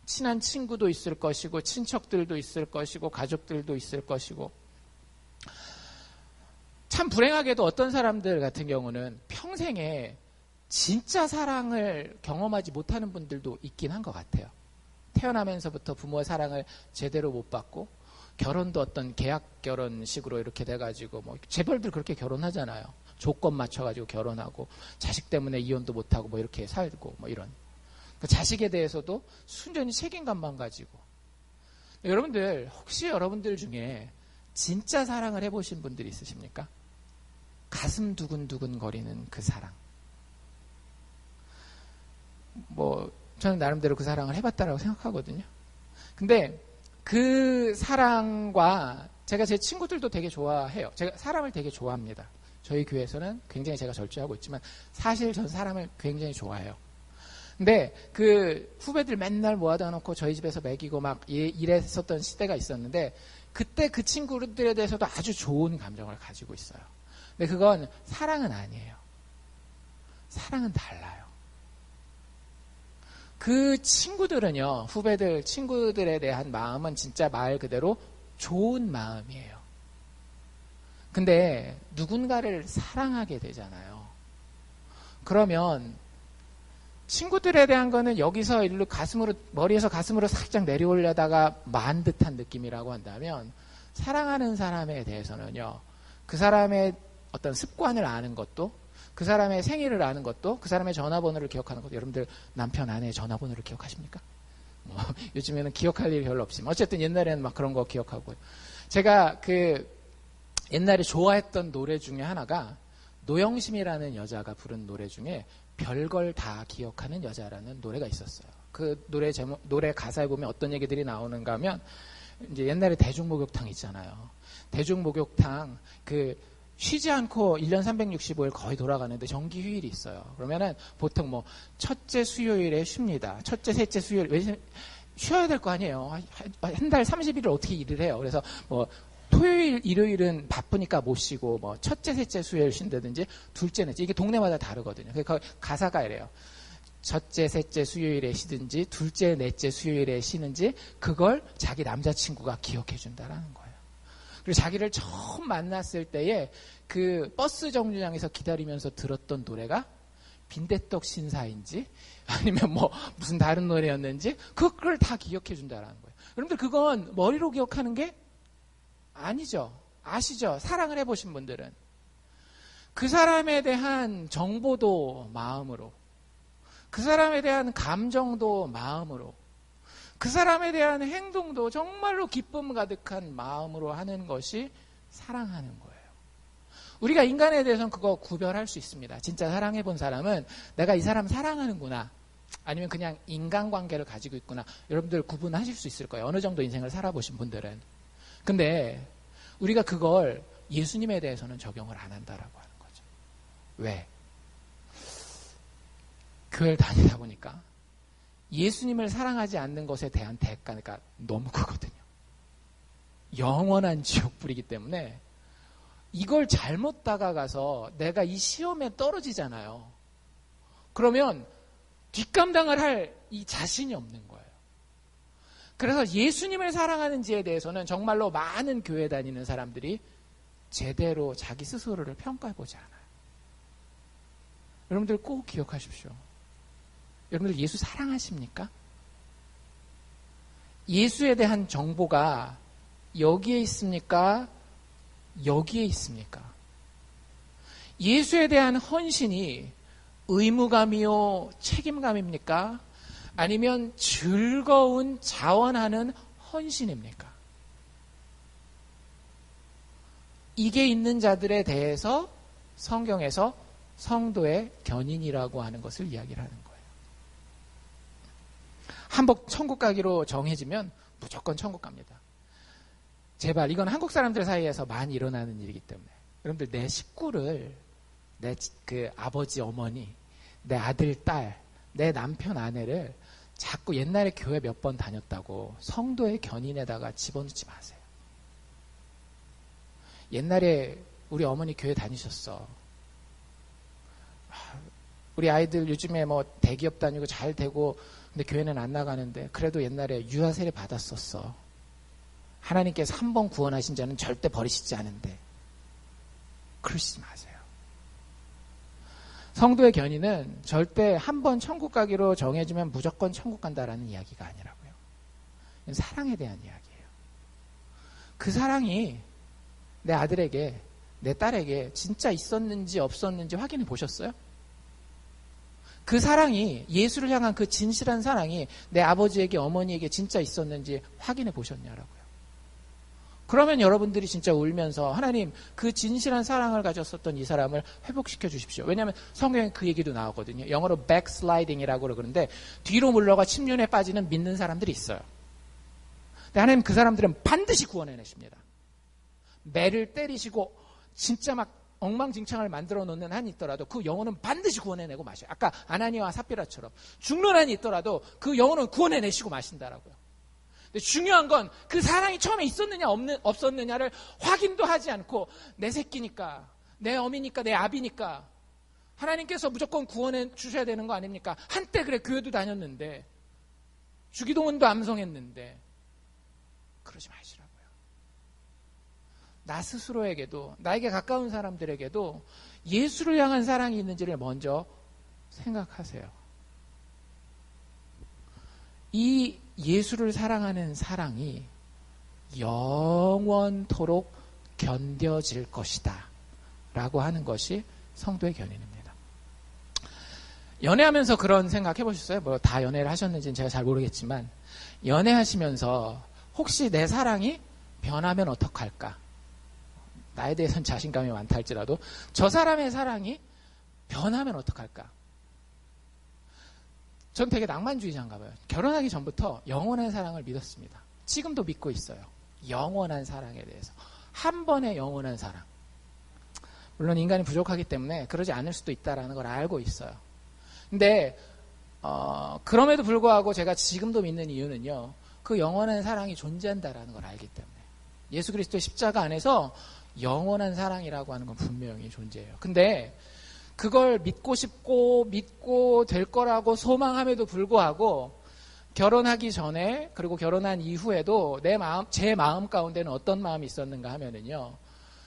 친한 친구도 있을 것이고 친척들도 있을 것이고 가족들도 있을 것이고, 참 불행하게도 어떤 사람들 같은 경우는 평생에 진짜 사랑을 경험하지 못하는 분들도 있긴 한 것 같아요. 태어나면서부터 부모의 사랑을 제대로 못 받고 결혼도 어떤 계약 결혼식으로 이렇게 돼가지고 재벌들 그렇게 결혼하잖아요. 조건 맞춰가지고 결혼하고 자식 때문에 이혼도 못하고 이렇게 살고 이런. 자식에 대해서도 순전히 책임감만 가지고. 여러분들 혹시 여러분들 중에 진짜 사랑을 해보신 분들이 있으십니까? 가슴 두근두근 거리는 그 사랑. 저는 나름대로 그 사랑을 해봤다라고 생각하거든요. 근데 그 사랑과 제가 제 친구들도 되게 좋아해요. 제가 사람을 되게 좋아합니다. 저희 교회에서는 굉장히 제가 절제하고 있지만 사실 전 사람을 굉장히 좋아해요. 근데 그 후배들 맨날 모아다 놓고 저희 집에서 먹이고 막 이랬었던 시대가 있었는데 그때 그 친구들에 대해서도 아주 좋은 감정을 가지고 있어요. 근데 그건 사랑은 아니에요. 사랑은 달라요. 그 친구들은요, 후배들, 친구들에 대한 마음은 진짜 말 그대로 좋은 마음이에요. 근데 누군가를 사랑하게 되잖아요. 그러면 친구들에 대한 거는 여기서 일로 머리에서 가슴으로 살짝 내려오려다가 만 듯한 느낌이라고 한다면 사랑하는 사람에 대해서는요, 그 사람의 어떤 습관을 아는 것도, 그 사람의 생일을 아는 것도, 그 사람의 전화번호를 기억하는 것도, 여러분들 남편, 아내의 전화번호를 기억하십니까? 요즘에는 기억할 일이 별로 없지만, 어쨌든 옛날에는 막 그런 거 기억하고요. 제가 옛날에 좋아했던 노래 중에 하나가 노영심이라는 여자가 부른 노래 중에 별걸 다 기억하는 여자라는 노래가 있었어요. 그 노래 가사에 보면 어떤 얘기들이 나오는가 하면, 이제 옛날에 대중목욕탕 있잖아요. 대중목욕탕, 쉬지 않고 1년 365일 거의 돌아가는데 정기 휴일이 있어요. 그러면은 보통 첫째 수요일에 쉽니다. 첫째, 셋째 수요일, 왜냐면 쉬어야 될 거 아니에요. 한 달 30일을 어떻게 일을 해요. 그래서 토요일, 일요일은 바쁘니까 못 쉬고, 첫째, 셋째 수요일 쉰다든지, 둘째, 넷째. 이게 동네마다 다르거든요. 그러니까 가사가 이래요. 첫째, 셋째 수요일에 쉬든지, 둘째, 넷째 수요일에 쉬는지, 그걸 자기 남자친구가 기억해 준다라는 거예요. 그리고 자기를 처음 만났을 때에 그 버스 정류장에서 기다리면서 들었던 노래가 빈대떡 신사인지, 아니면 무슨 다른 노래였는지, 그걸 다 기억해 준다라는 거예요. 여러분들 그건 머리로 기억하는 게 아니죠. 아시죠? 사랑을 해보신 분들은. 그 사람에 대한 정보도 마음으로, 그 사람에 대한 감정도 마음으로, 그 사람에 대한 행동도 정말로 기쁨 가득한 마음으로 하는 것이 사랑하는 거예요. 우리가 인간에 대해서는 그거 구별할 수 있습니다. 진짜 사랑해본 사람은 내가 이 사람 사랑하는구나, 아니면 그냥 인간관계를 가지고 있구나, 여러분들 구분하실 수 있을 거예요. 어느 정도 인생을 살아보신 분들은. 근데 우리가 그걸 예수님에 대해서는 적용을 안 한다라고 하는 거죠. 왜? 교회를 다니다 보니까 예수님을 사랑하지 않는 것에 대한 대가가 너무 크거든요. 영원한 지옥불이기 때문에 이걸 잘못 다가가서 내가 이 시험에 떨어지잖아요. 그러면 뒷감당을 할 이 자신이 없는 거예요. 그래서 예수님을 사랑하는지에 대해서는 정말로 많은 교회 다니는 사람들이 제대로 자기 스스로를 평가해보지 않아요. 여러분들 꼭 기억하십시오. 여러분들 예수 사랑하십니까? 예수에 대한 정보가 여기에 있습니까? 여기에 있습니까? 예수에 대한 헌신이 의무감이요, 책임감입니까? 아니면 즐거운 자원하는 헌신입니까? 이게 있는 자들에 대해서 성경에서 성도의 견인이라고 하는 것을 이야기를 하는 거예요. 한번 천국 가기로 정해지면 무조건 천국 갑니다. 제발, 이건 한국 사람들 사이에서 많이 일어나는 일이기 때문에 여러분들, 내 식구를, 내 아버지, 어머니, 내 아들, 딸, 내 남편, 아내를 자꾸 옛날에 교회 몇 번 다녔다고 성도의 견인에다가 집어넣지 마세요. 옛날에 우리 어머니 교회 다니셨어. 우리 아이들 요즘에 대기업 다니고 잘 되고, 근데 교회는 안 나가는데 그래도 옛날에 유아 세례 받았었어. 하나님께서 한 번 구원하신 자는 절대 버리시지 않은데. 그러시지 마세요. 성도의 견인은 절대 한 번 천국 가기로 정해지면 무조건 천국 간다라는 이야기가 아니라고요. 사랑에 대한 이야기예요. 그 사랑이 내 아들에게, 내 딸에게 진짜 있었는지 없었는지 확인해 보셨어요? 그 사랑이, 예수를 향한 그 진실한 사랑이 내 아버지에게, 어머니에게 진짜 있었는지 확인해 보셨냐라고요. 그러면 여러분들이 진짜 울면서 하나님 그 진실한 사랑을 가졌었던 이 사람을 회복시켜 주십시오. 왜냐하면 성경에 그 얘기도 나오거든요. 영어로 backsliding이라고 그러는데 뒤로 물러가 침륜에 빠지는 믿는 사람들이 있어요. 근데 하나님 그 사람들은 반드시 구원해내십니다. 매를 때리시고 진짜 막 엉망진창을 만들어 놓는 한이 있더라도 그 영혼은 반드시 구원해내고 마셔요. 아까 아나니아와 삽비라처럼 죽는 한이 있더라도 그 영혼은 구원해내시고 마신다라고요. 근데 중요한 건 그 사랑이 처음에 있었느냐 없었느냐를 확인도 하지 않고 내 새끼니까, 내 어미니까, 내 아비니까 하나님께서 무조건 구원해 주셔야 되는 거 아닙니까? 한때 그래 교회도 다녔는데 주기도문도 암송했는데 그러지 마시라고요. 나 스스로에게도 나에게 가까운 사람들에게도 예수를 향한 사랑이 있는지를 먼저 생각하세요. 이 예수를 사랑하는 사랑이 영원토록 견뎌질 것이다 라고 하는 것이 성도의 견인입니다. 연애하면서 그런 생각 해보셨어요? 뭐 다 연애를 하셨는지는 제가 잘 모르겠지만 연애하시면서 혹시 내 사랑이 변하면 어떡할까? 나에 대해서는 자신감이 많다 할지라도 저 사람의 사랑이 변하면 어떡할까? 전 되게 낭만주의자인가 봐요. 결혼하기 전부터 영원한 사랑을 믿었습니다. 지금도 믿고 있어요. 영원한 사랑에 대해서. 한 번의 영원한 사랑. 물론 인간이 부족하기 때문에 그러지 않을 수도 있다는 걸 알고 있어요. 근데 그럼에도 불구하고 제가 지금도 믿는 이유는요. 그 영원한 사랑이 존재한다는 걸 알기 때문에. 예수 그리스도의 십자가 안에서 영원한 사랑이라고 하는 건 분명히 존재해요. 근데 그걸 믿고 싶고 믿고 될 거라고 소망함에도 불구하고 결혼하기 전에 그리고 결혼한 이후에도 제 마음 가운데는 어떤 마음이 있었는가 하면은요.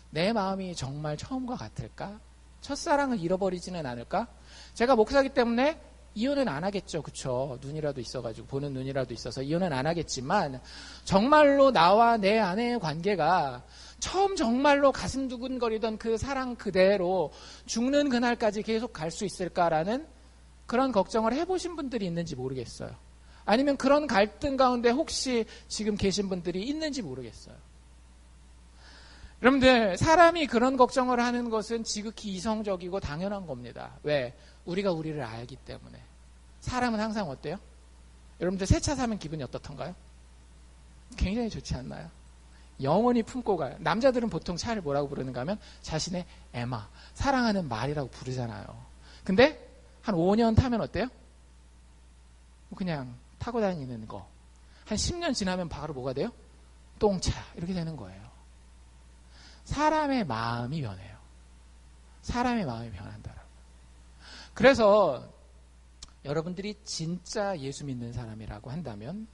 내 마음이 정말 처음과 같을까? 첫사랑을 잃어버리지는 않을까? 제가 목사기 때문에 이혼은 안 하겠죠. 그쵸? 눈이라도 있어가지고 보는 눈이라도 있어서 이혼은 안 하겠지만 정말로 나와 내 아내의 관계가 처음 정말로 가슴 두근거리던 그 사랑 그대로 죽는 그날까지 계속 갈 수 있을까라는 그런 걱정을 해보신 분들이 있는지 모르겠어요. 아니면 그런 갈등 가운데 혹시 지금 계신 분들이 있는지 모르겠어요. 여러분들 사람이 그런 걱정을 하는 것은 지극히 이성적이고 당연한 겁니다. 왜? 우리가 우리를 알기 때문에. 사람은 항상 어때요? 여러분들 새 차 사면 기분이 어떻던가요? 굉장히 좋지 않나요? 영원히 품고 가요. 남자들은 보통 차를 뭐라고 부르는가 하면 자신의 애마, 사랑하는 말이라고 부르잖아요. 근데 한 5년 타면 어때요? 그냥 타고 다니는 거. 한 10년 지나면 바로 뭐가 돼요? 똥차 이렇게 되는 거예요. 사람의 마음이 변해요. 사람의 마음이 변한다라고. 그래서 여러분들이 진짜 예수 믿는 사람이라고 한다면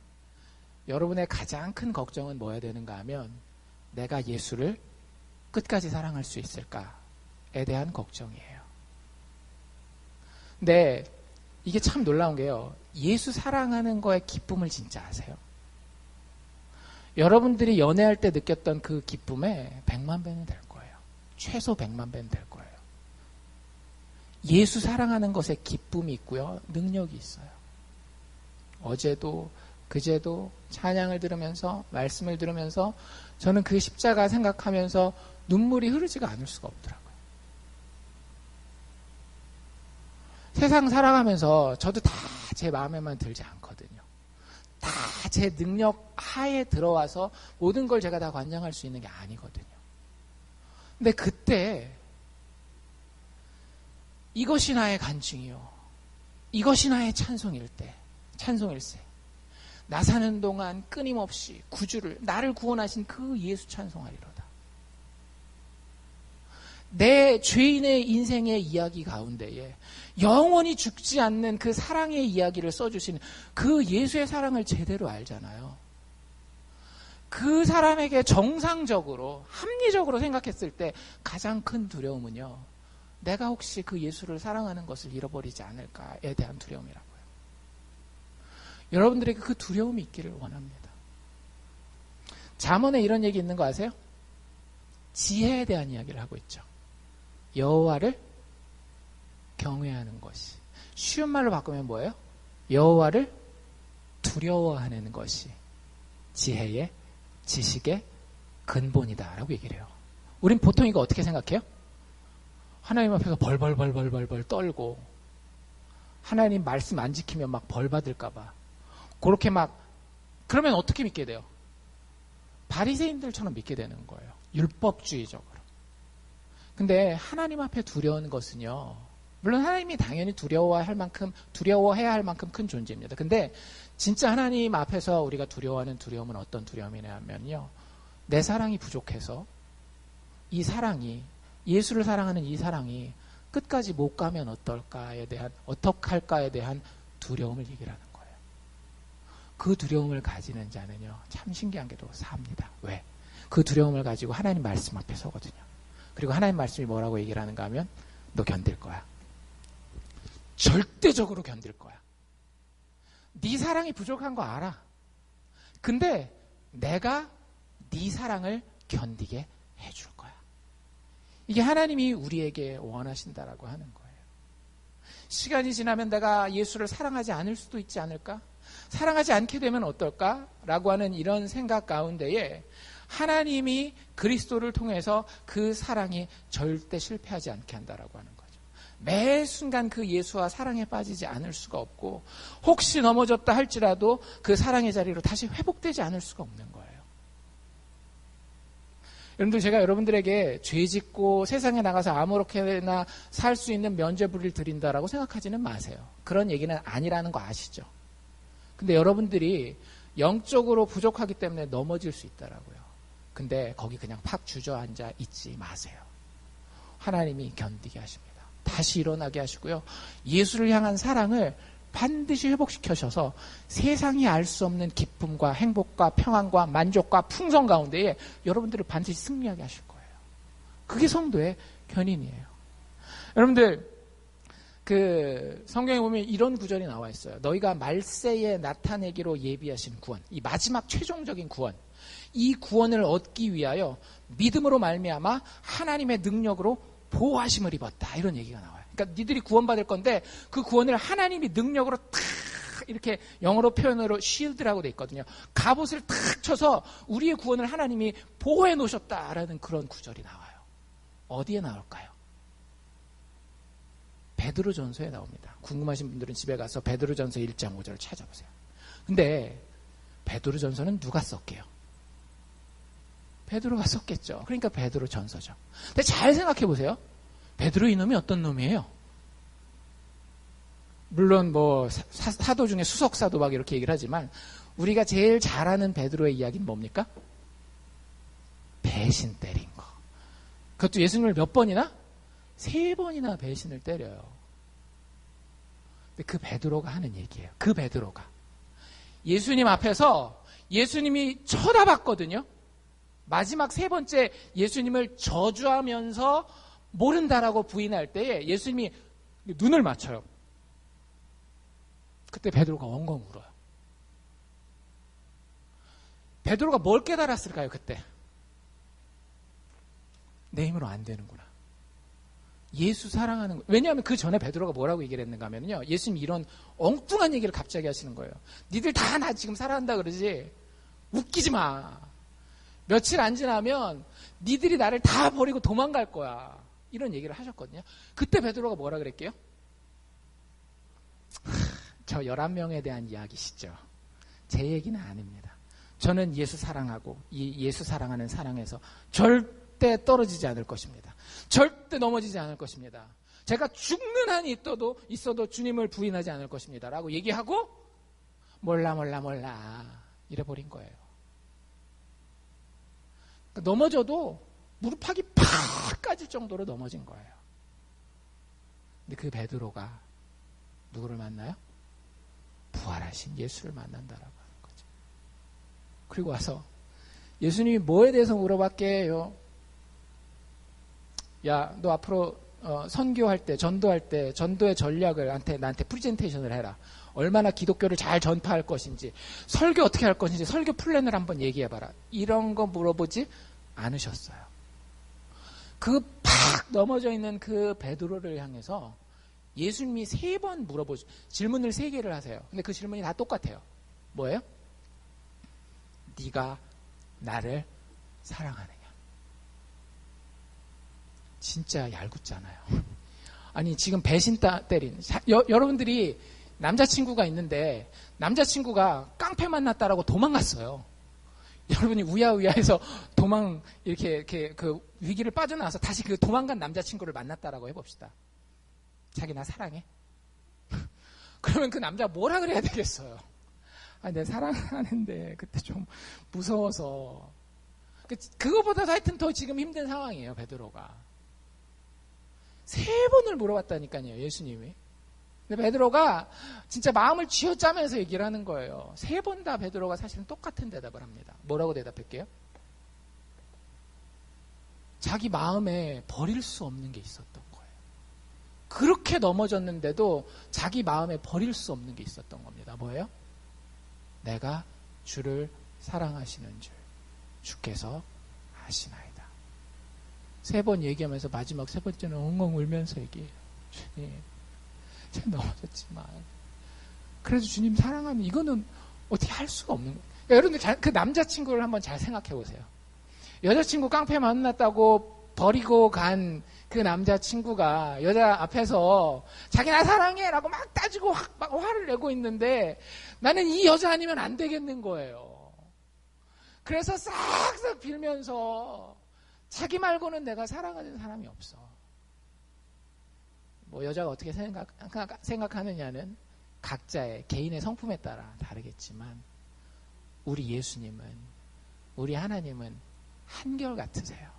여러분의 가장 큰 걱정은 뭐야 되는가 하면 내가 예수를 끝까지 사랑할 수 있을까에 대한 걱정이에요. 근데 이게 참 놀라운 게요. 예수 사랑하는 거에 기쁨을 진짜 아세요? 여러분들이 연애할 때 느꼈던 그 기쁨에 100만 배는 될 거예요. 최소 100만 배는 될 거예요. 예수 사랑하는 것에 기쁨이 있고요. 능력이 있어요. 어제도 그제도 찬양을 들으면서 말씀을 들으면서 저는 그 십자가 생각하면서 눈물이 흐르지가 않을 수가 없더라고요. 세상 살아가면서 저도 다 제 마음에만 들지 않거든요. 다 제 능력 하에 들어와서 모든 걸 제가 다 관장할 수 있는 게 아니거든요. 근데 그때 이것이 나의 간증이요. 이것이 나의 찬송일세. 나 사는 동안 끊임없이 구주를 나를 구원하신 그 예수 찬송하리로다. 내 죄인의 인생의 이야기 가운데에 영원히 죽지 않는 그 사랑의 이야기를 써주신 그 예수의 사랑을 제대로 알잖아요. 그 사람에게 정상적으로 합리적으로 생각했을 때 가장 큰 두려움은요. 내가 혹시 그 예수를 사랑하는 것을 잃어버리지 않을까에 대한 두려움이라고요. 여러분들에게 그 두려움이 있기를 원합니다. 잠언에 이런 얘기 있는 거 아세요? 지혜에 대한 이야기를 하고 있죠. 여호와를 경외하는 것이. 쉬운 말로 바꾸면 뭐예요? 여호와를 두려워하는 것이 지혜의, 지식의 근본이다라고 얘기를 해요. 우린 보통 이거 어떻게 생각해요? 하나님 앞에서 벌벌 떨고 하나님 말씀 안 지키면 막 벌 받을까 봐 그렇게 막 그러면 어떻게 믿게 돼요? 바리새인들처럼 믿게 되는 거예요. 율법주의적으로. 근데 하나님 앞에 두려운 것은요. 물론 하나님이 당연히 두려워해야 할 만큼 큰 존재입니다. 근데 진짜 하나님 앞에서 우리가 두려워하는 두려움은 어떤 두려움이냐면요. 내 사랑이 부족해서 이 사랑이 예수를 사랑하는 이 사랑이 끝까지 못 가면 어떡할까에 대한 두려움을 얘기를 하는 거예요. 그 두려움을 가지는 자는요. 참 신기한 게도 삽니다. 왜? 그 두려움을 가지고 하나님 말씀 앞에 서거든요. 그리고 하나님 말씀이 뭐라고 얘기를 하는가 하면 너 견딜 거야. 절대적으로 견딜 거야. 네 사랑이 부족한 거 알아. 근데 내가 네 사랑을 견디게 해줄 거야. 이게 하나님이 우리에게 원하신다라고 하는 거예요. 시간이 지나면 내가 예수를 사랑하지 않을 수도 있지 않을까? 사랑하지 않게 되면 어떨까? 라고 하는 이런 생각 가운데에 하나님이 그리스도를 통해서 그 사랑이 절대 실패하지 않게 한다라고 하는 거죠. 매 순간 그 예수와 사랑에 빠지지 않을 수가 없고 혹시 넘어졌다 할지라도 그 사랑의 자리로 다시 회복되지 않을 수가 없는 거예요. 여러분들 제가 여러분들에게 죄 짓고 세상에 나가서 아무렇게나 살 수 있는 면죄부를 드린다라고 생각하지는 마세요. 그런 얘기는 아니라는 거 아시죠? 근데 여러분들이 영적으로 부족하기 때문에 넘어질 수 있다라고요. 근데 거기 그냥 팍 주저앉아 있지 마세요. 하나님이 견디게 하십니다. 다시 일어나게 하시고요. 예수를 향한 사랑을 반드시 회복시켜셔서 세상이 알 수 없는 기쁨과 행복과 평안과 만족과 풍성 가운데에 여러분들을 반드시 승리하게 하실 거예요. 그게 성도의 견인이에요. 여러분들 그 성경에 보면 이런 구절이 나와 있어요. 너희가 말세에 나타내기로 예비하신 구원, 이 마지막 최종적인 구원, 이 구원을 얻기 위하여 믿음으로 말미암아 하나님의 능력으로 보호하심을 입었다. 이런 얘기가 나와요. 그러니까 니들이 구원받을 건데 그 구원을 하나님이 능력으로 탁 이렇게 영어로 표현으로 shield라고 돼 있거든요. 갑옷을 탁 쳐서 우리의 구원을 하나님이 보호해 놓으셨다라는 그런 구절이 나와요. 어디에 나올까요? 베드로전서에 나옵니다. 궁금하신 분들은 집에 가서 베드로전서 1장 5절을 찾아보세요. 근데 베드로전서는 누가 썼게요? 베드로가 썼겠죠. 그러니까 베드로전서죠. 근데 잘 생각해 보세요. 베드로 이놈이 어떤 놈이에요? 물론 뭐 사도 중에 수석사도 막 이렇게 얘기를 하지만 우리가 제일 잘 아는 베드로의 이야기는 뭡니까? 배신 때린 거. 그것도 예수님을 몇 번이나? 3번이나 배신을 때려요. 근데 그 베드로가 하는 얘기예요. 그 베드로가 예수님 앞에서 예수님이 쳐다봤거든요. 마지막 3번째 예수님을 저주하면서 모른다라고 부인할 때에 예수님이 눈을 맞춰요. 그때 베드로가 엉엉 울어요. 베드로가 뭘 깨달았을까요? 그때 내 힘으로 안 되는구나. 예수 사랑하는 거. 왜냐하면 그 전에 베드로가 뭐라고 얘기를 했는가 하면요. 예수님이 이런 엉뚱한 얘기를 갑자기 하시는 거예요. 니들 다 나 지금 사랑한다 그러지. 웃기지 마. 며칠 안 지나면 니들이 나를 다 버리고 도망갈 거야. 이런 얘기를 하셨거든요. 그때 베드로가 뭐라 그랬게요? 저 11명에 대한 이야기시죠. 제 얘기는 아닙니다. 저는 예수 사랑하고 이 예수 사랑하는 사랑에서 절대 떨어지지 않을 것입니다. 절대 넘어지지 않을 것입니다. 제가 죽는 한이 있어도 주님을 부인하지 않을 것입니다. 라고 얘기하고 몰라 이래버린 거예요. 그러니까 넘어져도 무릎팍이 팍 까질 정도로 넘어진 거예요. 근데 그 베드로가 누구를 만나요? 부활하신 예수를 만난다라고 하는 거죠. 그리고 와서 예수님이 뭐에 대해서 물어봤게요? 야, 너 앞으로 선교할 때, 전도할 때, 전도의 전략을 나한테 프리젠테이션을 해라. 얼마나 기독교를 잘 전파할 것인지, 설교 어떻게 할 것인지, 설교 플랜을 한번 얘기해봐라. 이런 거 물어보지 않으셨어요. 그 팍 넘어져 있는 그 베드로를 향해서 예수님이 3번 질문을 3개를 하세요. 근데 그 질문이 다 똑같아요. 뭐예요? 네가 나를 사랑하느냐. 진짜 얄궂잖아요. 아니 지금 배신 때린 여러분들이 남자친구가 있는데 남자친구가 깡패 만났다라고 도망갔어요. 여러분이 우야우야해서 이렇게 그 위기를 빠져나와서 다시 그 도망간 남자친구를 만났다라고 해봅시다. 자기 나 사랑해? 그러면 그 남자가 뭐라 그래야 되겠어요? 아, 내 사랑하는데 그때 좀 무서워서. 그거보다도 하여튼 더 지금 힘든 상황이에요, 베드로가. 3번을 물어봤다니까요, 예수님이. 근데 베드로가 진짜 마음을 쥐어짜면서 얘기를 하는 거예요. 3번 다 베드로가 사실은 똑같은 대답을 합니다. 뭐라고 대답할게요? 자기 마음에 버릴 수 없는 게 있었던 거예요. 그렇게 넘어졌는데도 자기 마음에 버릴 수 없는 게 있었던 겁니다. 뭐예요? 내가 주를 사랑하시는 줄 주께서 아시나이다. 3번 얘기하면서 마지막 3번째는 엉엉 울면서 얘기해요. 주님, 제가 넘어졌지만 그래도 주님 사랑하면 이거는 어떻게 할 수가 없는 거예요. 그러니까 여러분들 그 남자친구를 한번 잘 생각해 보세요. 여자친구 깡패 만났다고 버리고 간 그 남자친구가 여자 앞에서 자기 나 사랑해 라고 막 따지고 막 화를 내고 있는데 나는 이 여자 아니면 안 되겠는 거예요. 그래서 싹싹 빌면서 자기 말고는 내가 사랑하는 사람이 없어. 뭐 여자가 어떻게 생각하느냐는 각자의 개인의 성품에 따라 다르겠지만 우리 예수님은, 우리 하나님은 한결같으세요.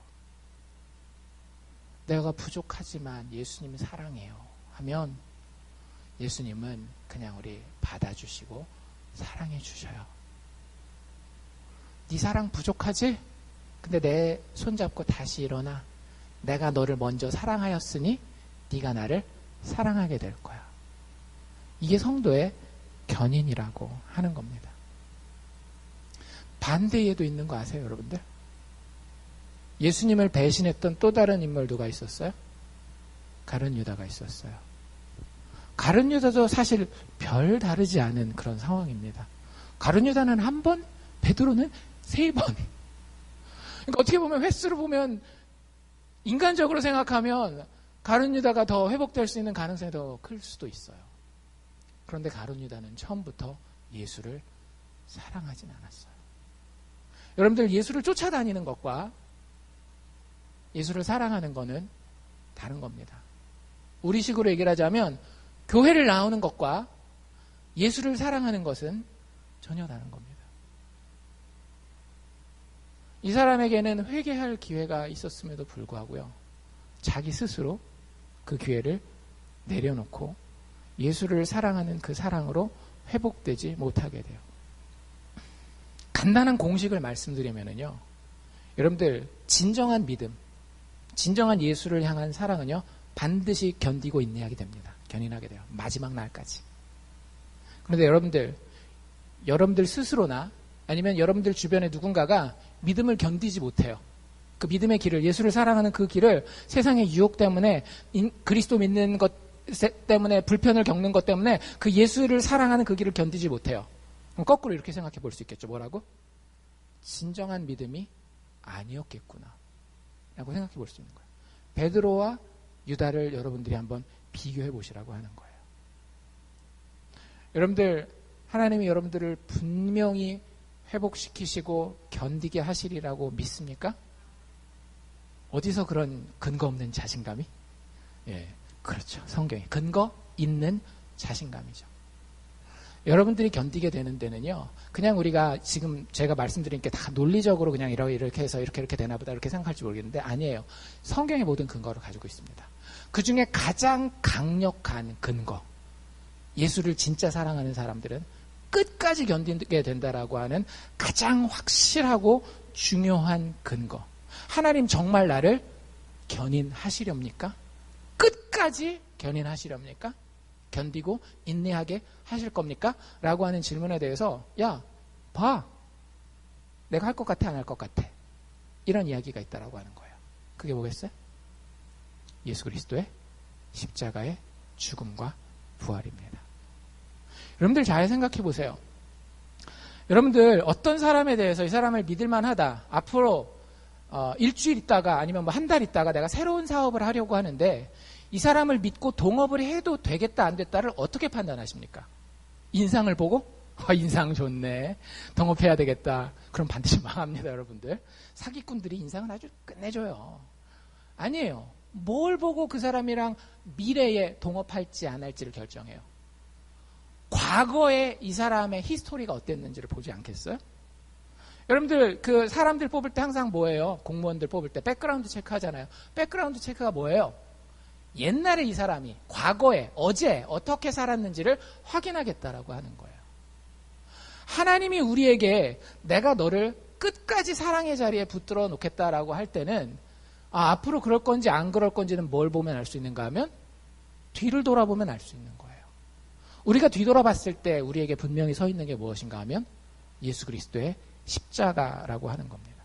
내가 부족하지만 예수님이 사랑해요 하면 예수님은 그냥 우리 받아주시고 사랑해 주셔요. 네 사랑 부족하지? 근데 내 손잡고 다시 일어나. 내가 너를 먼저 사랑하였으니 네가 나를 사랑하게 될 거야. 이게 성도의 견인이라고 하는 겁니다. 반대에도 있는 거 아세요, 여러분들? 예수님을 배신했던 또 다른 인물 누가 있었어요? 가룟 유다가 있었어요. 가룟 유다도 사실 별 다르지 않은 그런 상황입니다. 가룟 유다는 1번, 베드로는 3번. 그러니까 어떻게 보면 횟수로 보면 인간적으로 생각하면 가룟 유다가 더 회복될 수 있는 가능성이 더 클 수도 있어요. 그런데 가룟 유다는 처음부터 예수를 사랑하진 않았어요. 여러분들 예수를 쫓아다니는 것과 예수를 사랑하는 것은 다른 겁니다. 우리식으로 얘기를 하자면 교회를 나오는 것과 예수를 사랑하는 것은 전혀 다른 겁니다. 이 사람에게는 회개할 기회가 있었음에도 불구하고요. 자기 스스로 그 기회를 내려놓고 예수를 사랑하는 그 사랑으로 회복되지 못하게 돼요. 간단한 공식을 말씀드리면요. 여러분들 진정한 믿음, 진정한 예수를 향한 사랑은요. 반드시 견디고 인내하게 됩니다. 견인하게 돼요. 마지막 날까지. 그런데 여러분들 스스로나 아니면 여러분들 주변에 누군가가 믿음을 견디지 못해요. 그 믿음의 길을, 예수를 사랑하는 그 길을 세상의 유혹 때문에, 그리스도 믿는 것 때문에, 불편을 겪는 것 때문에 그 예수를 사랑하는 그 길을 견디지 못해요. 그럼 거꾸로 이렇게 생각해 볼 수 있겠죠. 뭐라고? 진정한 믿음이 아니었겠구나 라고 생각해 볼 수 있는 거예요. 베드로와 유다를 여러분들이 한번 비교해 보시라고 하는 거예요. 여러분들, 하나님이 여러분들을 분명히 회복시키시고 견디게 하시리라고 믿습니까? 어디서 그런 근거 없는 자신감이? 예, 그렇죠. 성경에 근거 있는 자신감이죠. 여러분들이 견디게 되는 데는요, 그냥 우리가 지금 제가 말씀드린 게 다 논리적으로 그냥 이렇게 해서 이렇게 되나 보다 이렇게 생각할지 모르겠는데 아니에요. 성경의 모든 근거를 가지고 있습니다. 그 중에 가장 강력한 근거, 예수를 진짜 사랑하는 사람들은 끝까지 견디게 된다라고 하는 가장 확실하고 중요한 근거. 하나님 정말 나를 견인하시렵니까? 끝까지 견인하시렵니까? 견디고 인내하게 하실 겁니까? 라고 하는 질문에 대해서 야, 봐. 내가 할 것 같아, 안 할 것 같아. 이런 이야기가 있다라고 하는 거예요. 그게 뭐겠어요? 예수 그리스도의 십자가의 죽음과 부활입니다. 여러분들 잘 생각해 보세요. 여러분들 어떤 사람에 대해서 이 사람을 믿을 만하다. 앞으로 일주일 있다가 아니면 뭐 한 달 있다가 내가 새로운 사업을 하려고 하는데 이 사람을 믿고 동업을 해도 되겠다 안 됐다를 어떻게 판단하십니까? 인상을 보고 인상 좋네. 동업해야 되겠다. 그럼 반드시 망합니다, 여러분들. 사기꾼들이 인상은 아주 끝내줘요. 아니에요. 뭘 보고 그 사람이랑 미래에 동업할지 안 할지를 결정해요. 과거에 이 사람의 히스토리가 어땠는지를 보지 않겠어요? 여러분들 그 사람들 뽑을 때 항상 뭐예요? 공무원들 뽑을 때 백그라운드 체크하잖아요. 백그라운드 체크가 뭐예요? 옛날에 이 사람이 과거에 어제 어떻게 살았는지를 확인하겠다라고 하는 거예요. 하나님이 우리에게 내가 너를 끝까지 사랑의 자리에 붙들어 놓겠다라고 할 때는 앞으로 그럴 건지 안 그럴 건지는 뭘 보면 알 수 있는가 하면 뒤를 돌아보면 알 수 있는 거예요. 우리가 뒤돌아봤을 때 우리에게 분명히 서 있는 게 무엇인가 하면 예수 그리스도의 십자가라고 하는 겁니다.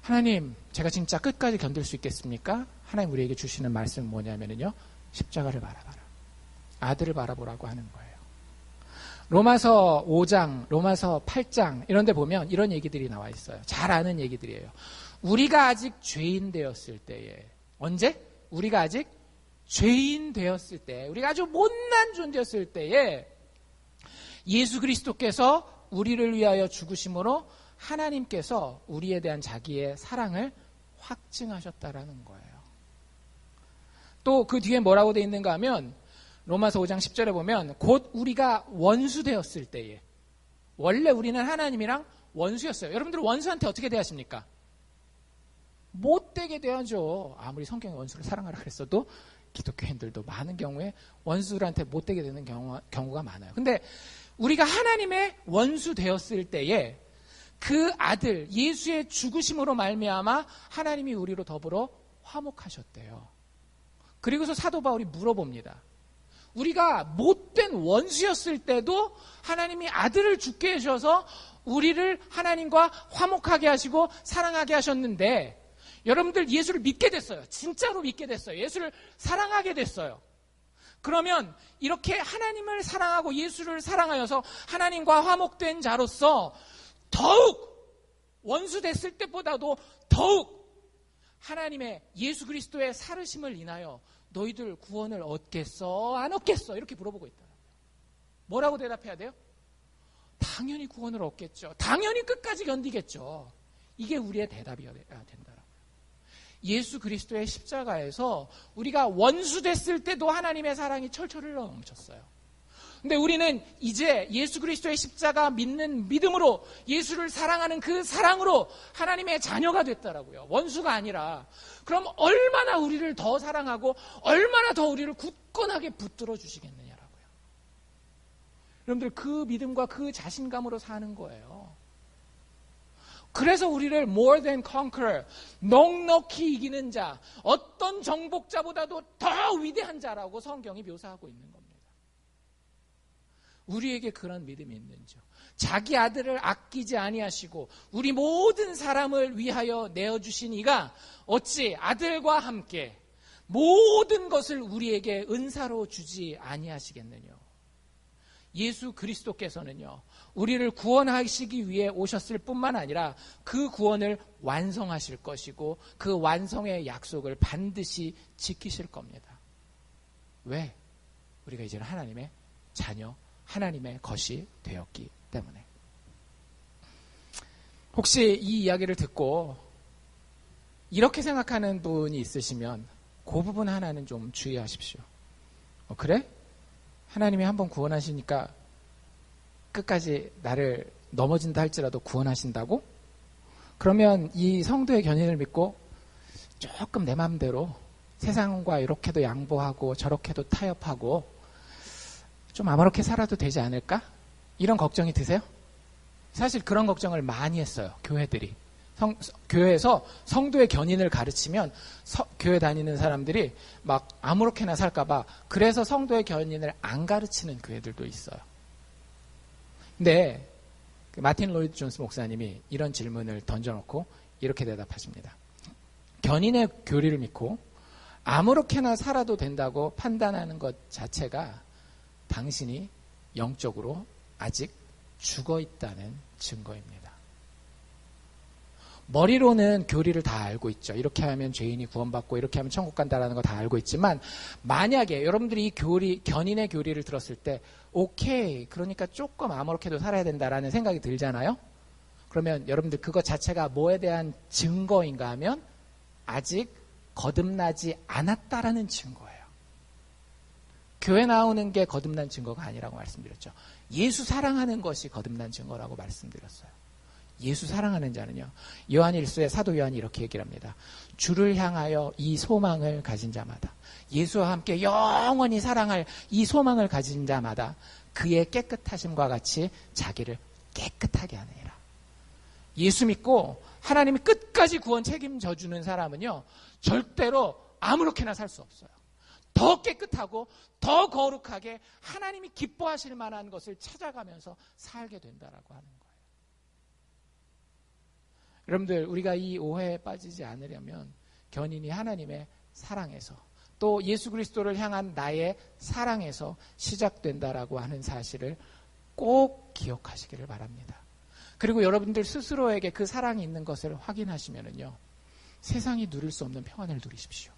하나님, 제가 진짜 끝까지 견딜 수 있겠습니까? 하나님 우리에게 주시는 말씀은 뭐냐면요. 십자가를 바라봐라. 아들을 바라보라고 하는 거예요. 로마서 5장, 로마서 8장 이런 데 보면 이런 얘기들이 나와 있어요. 잘 아는 얘기들이에요. 우리가 아직 죄인 되었을 때에 언제? 우리가 아직 죄인 되었을 때, 우리가 아주 못난 존재였을 때에 예수 그리스도께서 우리를 위하여 죽으심으로 하나님께서 우리에 대한 자기의 사랑을 확증하셨다라는 거예요. 또 그 뒤에 뭐라고 되어 있는가 하면 로마서 5장 10절에 보면 곧 우리가 원수 되었을 때에, 원래 우리는 하나님이랑 원수였어요. 여러분들 원수한테 어떻게 대하십니까? 못되게 대하죠. 아무리 성경에 원수를 사랑하라 그랬어도 기독교인들도 많은 경우에 원수들한테 못되게 되는 경우가 많아요. 근데 우리가 하나님의 원수 되었을 때에 그 아들 예수의 죽으심으로 말미암아 하나님이 우리로 더불어 화목하셨대요. 그리고서 사도 바울이 물어봅니다. 우리가 못된 원수였을 때도 하나님이 아들을 죽게 해주셔서 우리를 하나님과 화목하게 하시고 사랑하게 하셨는데 여러분들 예수를 믿게 됐어요. 진짜로 믿게 됐어요. 예수를 사랑하게 됐어요. 그러면 이렇게 하나님을 사랑하고 예수를 사랑하여서 하나님과 화목된 자로서 더욱 원수 됐을 때보다도 더욱 하나님의 예수 그리스도의 살으심을 인하여 너희들 구원을 얻겠어? 안 얻겠어? 이렇게 물어보고 있더라고요. 뭐라고 대답해야 돼요? 당연히 구원을 얻겠죠. 당연히 끝까지 견디겠죠. 이게 우리의 대답이어야 된다라고요. 예수 그리스도의 십자가에서 우리가 원수 됐을 때도 하나님의 사랑이 철철 흘러 넘쳤어요. 근데 우리는 이제 예수 그리스도의 십자가 믿는 믿음으로 예수를 사랑하는 그 사랑으로 하나님의 자녀가 됐다라고요. 원수가 아니라. 그럼 얼마나 우리를 더 사랑하고 얼마나 더 우리를 굳건하게 붙들어 주시겠느냐라고요. 여러분들 그 믿음과 그 자신감으로 사는 거예요. 그래서 우리를 more than conqueror, 넉넉히 이기는 자, 어떤 정복자보다도 더 위대한 자라고 성경이 묘사하고 있는 겁니다. 우리에게 그런 믿음이 있는지요. 자기 아들을 아끼지 아니하시고 우리 모든 사람을 위하여 내어주신 이가 어찌 아들과 함께 모든 것을 우리에게 은사로 주지 아니하시겠느냐. 예수 그리스도께서는요, 우리를 구원하시기 위해 오셨을 뿐만 아니라 그 구원을 완성하실 것이고 그 완성의 약속을 반드시 지키실 겁니다. 왜? 우리가 이제는 하나님의 자녀, 하나님의 것이 되었기 때문에. 혹시 이 이야기를 듣고 이렇게 생각하는 분이 있으시면 그 부분 하나는 좀 주의하십시오. 그래? 하나님이 한번 구원하시니까 끝까지 나를 넘어진다 할지라도 구원하신다고? 그러면 이 성도의 견인을 믿고 조금 내 마음대로 세상과 이렇게도 양보하고 저렇게도 타협하고 좀 아무렇게 살아도 되지 않을까? 이런 걱정이 드세요? 사실 그런 걱정을 많이 했어요. 교회들이. 교회에서 성도의 견인을 가르치면 교회 다니는 사람들이 막 아무렇게나 살까봐 그래서 성도의 견인을 안 가르치는 교회들도 있어요. 근데 마틴 로이드 존스 목사님이 이런 질문을 던져놓고 이렇게 대답하십니다. 견인의 교리를 믿고 아무렇게나 살아도 된다고 판단하는 것 자체가 당신이 영적으로 아직 죽어 있다는 증거입니다. 머리로는 교리를 다 알고 있죠. 이렇게 하면 죄인이 구원받고 이렇게 하면 천국 간다라는 거 다 알고 있지만 만약에 여러분들이 이 교리, 견인의 교리를 들었을 때 오케이, 그러니까 조금 아무렇게도 살아야 된다라는 생각이 들잖아요. 그러면 여러분들 그것 자체가 뭐에 대한 증거인가 하면 아직 거듭나지 않았다라는 증거예요. 교회 나오는 게 거듭난 증거가 아니라고 말씀드렸죠. 예수 사랑하는 것이 거듭난 증거라고 말씀드렸어요. 예수 사랑하는 자는요. 요한일서에 사도 요한이 이렇게 얘기를 합니다. 주를 향하여 이 소망을 가진 자마다, 예수와 함께 영원히 사랑할 이 소망을 가진 자마다 그의 깨끗하심과 같이 자기를 깨끗하게 하느니라. 예수 믿고 하나님이 끝까지 구원 책임져 주는 사람은요. 절대로 아무렇게나 살 수 없어요. 더 깨끗하고 더 거룩하게 하나님이 기뻐하실 만한 것을 찾아가면서 살게 된다라고 하는 거예요. 여러분들, 우리가 이 오해에 빠지지 않으려면 견인이 하나님의 사랑에서 또 예수 그리스도를 향한 나의 사랑에서 시작된다라고 하는 사실을 꼭 기억하시기를 바랍니다. 그리고 여러분들 스스로에게 그 사랑이 있는 것을 확인하시면은요, 세상이 누릴 수 없는 평안을 누리십시오.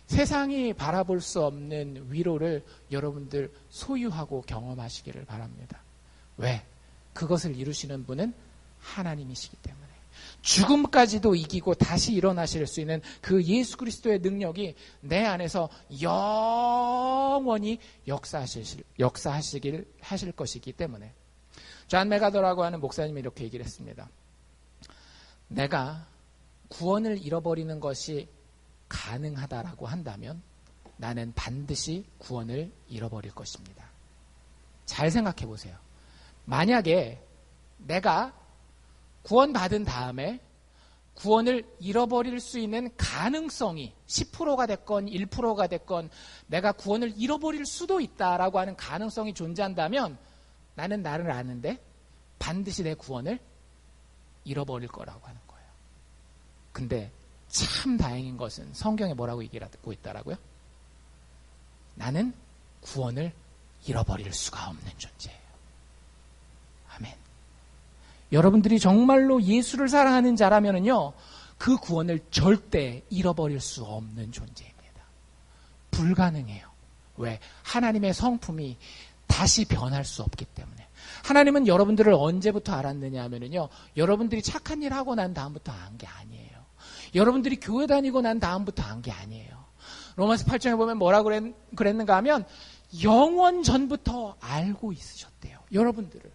세상이 바라볼 수 없는 위로를 여러분들 소유하고 경험하시기를 바랍니다. 왜? 그것을 이루시는 분은 하나님이시기 때문에. 죽음까지도 이기고 다시 일어나실 수 있는 그 예수 그리스도의 능력이 내 안에서 영원히 하실 것이기 때문에. 존 메가더라고 하는 목사님이 이렇게 얘기를 했습니다. 내가 구원을 잃어버리는 것이 가능하다라고 한다면 나는 반드시 구원을 잃어버릴 것입니다. 잘 생각해 보세요. 만약에 내가 구원받은 다음에 구원을 잃어버릴 수 있는 가능성이 10%가 됐건 1%가 됐건 내가 구원을 잃어버릴 수도 있다라고 하는 가능성이 존재한다면 나는 나를 아는데 반드시 내 구원을 잃어버릴 거라고 하는 거예요. 근데 참 다행인 것은 성경에 뭐라고 얘기하고 있다라고요? 나는 구원을 잃어버릴 수가 없는 존재예요. 아멘. 여러분들이 정말로 예수를 사랑하는 자라면은요, 그 구원을 절대 잃어버릴 수 없는 존재입니다. 불가능해요. 왜? 하나님의 성품이 다시 변할 수 없기 때문에. 하나님은 여러분들을 언제부터 알았느냐 하면은요, 여러분들이 착한 일 하고 난 다음부터 안 게 아니에요. 여러분들이 교회 다니고 난 다음부터 안 게 아니에요. 로마서 8장에 보면 뭐라고 그랬는가 하면 영원 전부터 알고 있으셨대요. 여러분들을.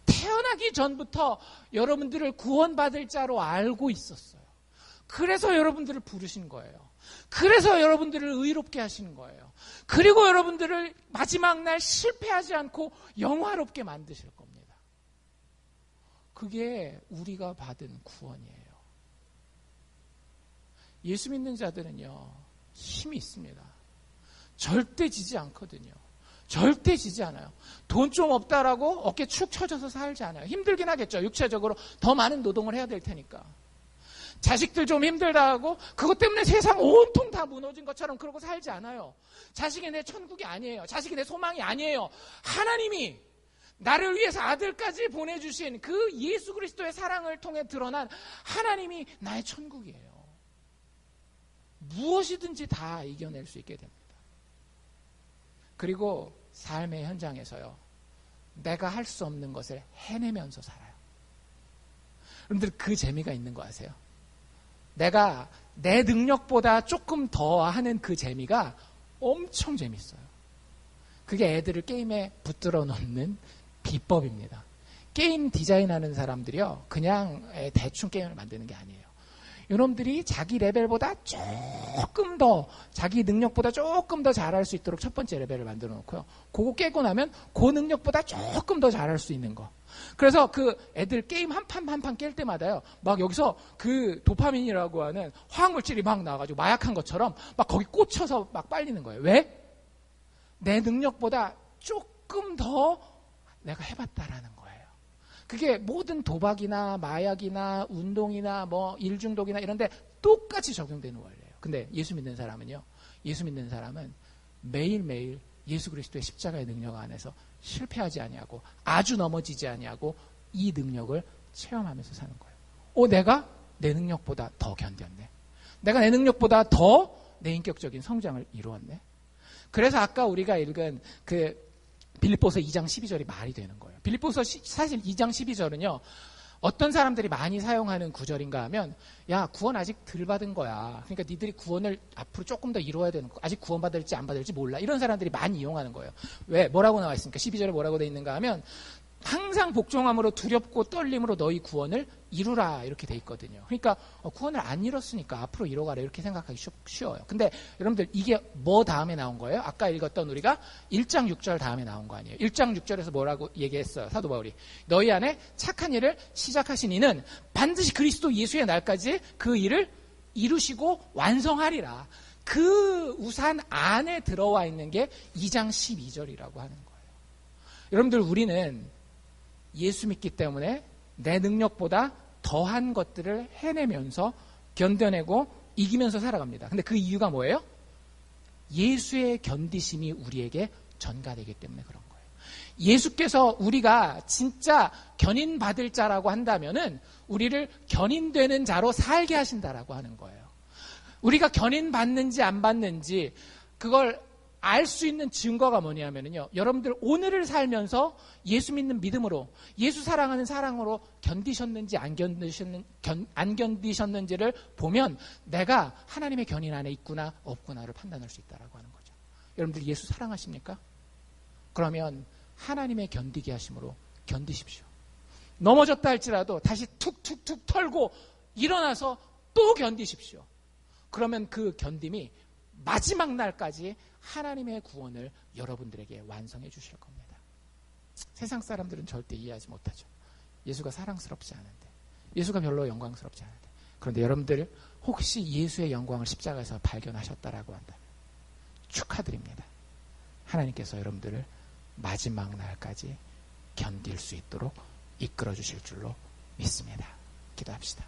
태어나기 전부터 여러분들을 구원받을 자로 알고 있었어요. 그래서 여러분들을 부르신 거예요. 그래서 여러분들을 의롭게 하시는 거예요. 그리고 여러분들을 마지막 날 실패하지 않고 영화롭게 만드실 겁니다. 그게 우리가 받은 구원이에요. 예수 믿는 자들은요, 힘이 있습니다. 절대 지지 않거든요. 절대 지지 않아요. 돈 좀 없다라고 어깨 축 처져서 살지 않아요. 힘들긴 하겠죠. 육체적으로 더 많은 노동을 해야 될 테니까. 자식들 좀 힘들다 하고 그것 때문에 세상 온통 다 무너진 것처럼 그러고 살지 않아요. 자식이 내 천국이 아니에요. 자식이 내 소망이 아니에요. 하나님이 나를 위해서 아들까지 보내주신 그 예수 그리스도의 사랑을 통해 드러난 하나님이 나의 천국이에요. 무엇이든지 다 이겨낼 수 있게 됩니다. 그리고 삶의 현장에서요, 내가 할 수 없는 것을 해내면서 살아요. 여러분들 그 재미가 있는 거 아세요? 내가 내 능력보다 조금 더 하는 그 재미가 엄청 재밌어요. 그게 애들을 게임에 붙들어 놓는 비법입니다. 게임 디자인하는 사람들이요, 그냥 대충 게임을 만드는 게 아니에요. 이놈들이 자기 레벨보다 조금 더, 자기 능력보다 조금 더 잘할 수 있도록 첫 번째 레벨을 만들어 놓고요. 그거 깨고 나면 그 능력보다 조금 더 잘할 수 있는 거. 그래서 그 애들 게임 한 판 한 판 깰 때마다요, 막 여기서 그 도파민이라고 하는 화학물질이 막 나와가지고 마약한 것처럼 막 거기 꽂혀서 막 빨리는 거예요. 왜? 내 능력보다 조금 더 내가 해봤다라는 거예요. 그게 모든 도박이나 마약이나 운동이나 뭐 일중독이나 이런데 똑같이 적용되는 원리예요. 근데 예수 믿는 사람은요, 예수 믿는 사람은 매일매일 예수 그리스도의 십자가의 능력 안에서 실패하지 아니하고 아주 넘어지지 아니하고 이 능력을 체험하면서 사는 거예요. 내가 내 능력보다 더 견뎠네. 내가 내 능력보다 더 내 인격적인 성장을 이루었네. 그래서 아까 우리가 읽은 그 빌립보서 2장 12절이 말이 되는 거예요. 빌립보서 사실 2장 12절은요. 어떤 사람들이 많이 사용하는 구절인가 하면 야 구원 아직 덜 받은 거야. 그러니까 니들이 구원을 앞으로 조금 더 이루어야 되는 거. 아직 구원 받을지 안 받을지 몰라. 이런 사람들이 많이 이용하는 거예요. 왜? 뭐라고 나와 있습니까? 12절에 뭐라고 돼 있는가 하면 항상 복종함으로 두렵고 떨림으로 너희 구원을 이루라 이렇게 돼 있거든요. 그러니까 구원을 안 이뤘으니까 앞으로 이뤄가라 이렇게 생각하기 쉬워요. 근데 여러분들 이게 뭐 다음에 나온 거예요? 아까 읽었던 우리가 1장 6절 다음에 나온 거 아니에요. 1장 6절에서 뭐라고 얘기했어요? 사도 바울이 너희 안에 착한 일을 시작하신 이는 반드시 그리스도 예수의 날까지 그 일을 이루시고 완성하리라. 그 우산 안에 들어와 있는 게 2장 12절이라고 하는 거예요. 여러분들 우리는 예수 믿기 때문에 내 능력보다 더한 것들을 해내면서 견뎌내고 이기면서 살아갑니다. 근데 그 이유가 뭐예요? 예수의 견디심이 우리에게 전가되기 때문에 그런 거예요. 예수께서 우리가 진짜 견인받을 자라고 한다면은 우리를 견인되는 자로 살게 하신다라고 하는 거예요. 우리가 견인받는지 안 받는지 그걸 알 수 있는 증거가 뭐냐면요. 여러분들 오늘을 살면서 예수 믿는 믿음으로 예수 사랑하는 사랑으로 견디셨는지 안 견디셨는지를 보면 내가 하나님의 견인 안에 있구나 없구나를 판단할 수 있다라고 하는 거죠. 여러분들 예수 사랑하십니까? 그러면 하나님의 견디게 하심으로 견디십시오. 넘어졌다 할지라도 다시 툭툭툭 털고 일어나서 또 견디십시오. 그러면 그 견딤이 마지막 날까지 하나님의 구원을 여러분들에게 완성해 주실 겁니다. 세상 사람들은 절대 이해하지 못하죠. 예수가 사랑스럽지 않은데, 예수가 별로 영광스럽지 않은데. 그런데 여러분들 혹시 예수의 영광을 십자가에서 발견하셨다라고 한다면 축하드립니다. 하나님께서 여러분들을 마지막 날까지 견딜 수 있도록 이끌어 주실 줄로 믿습니다. 기도합시다.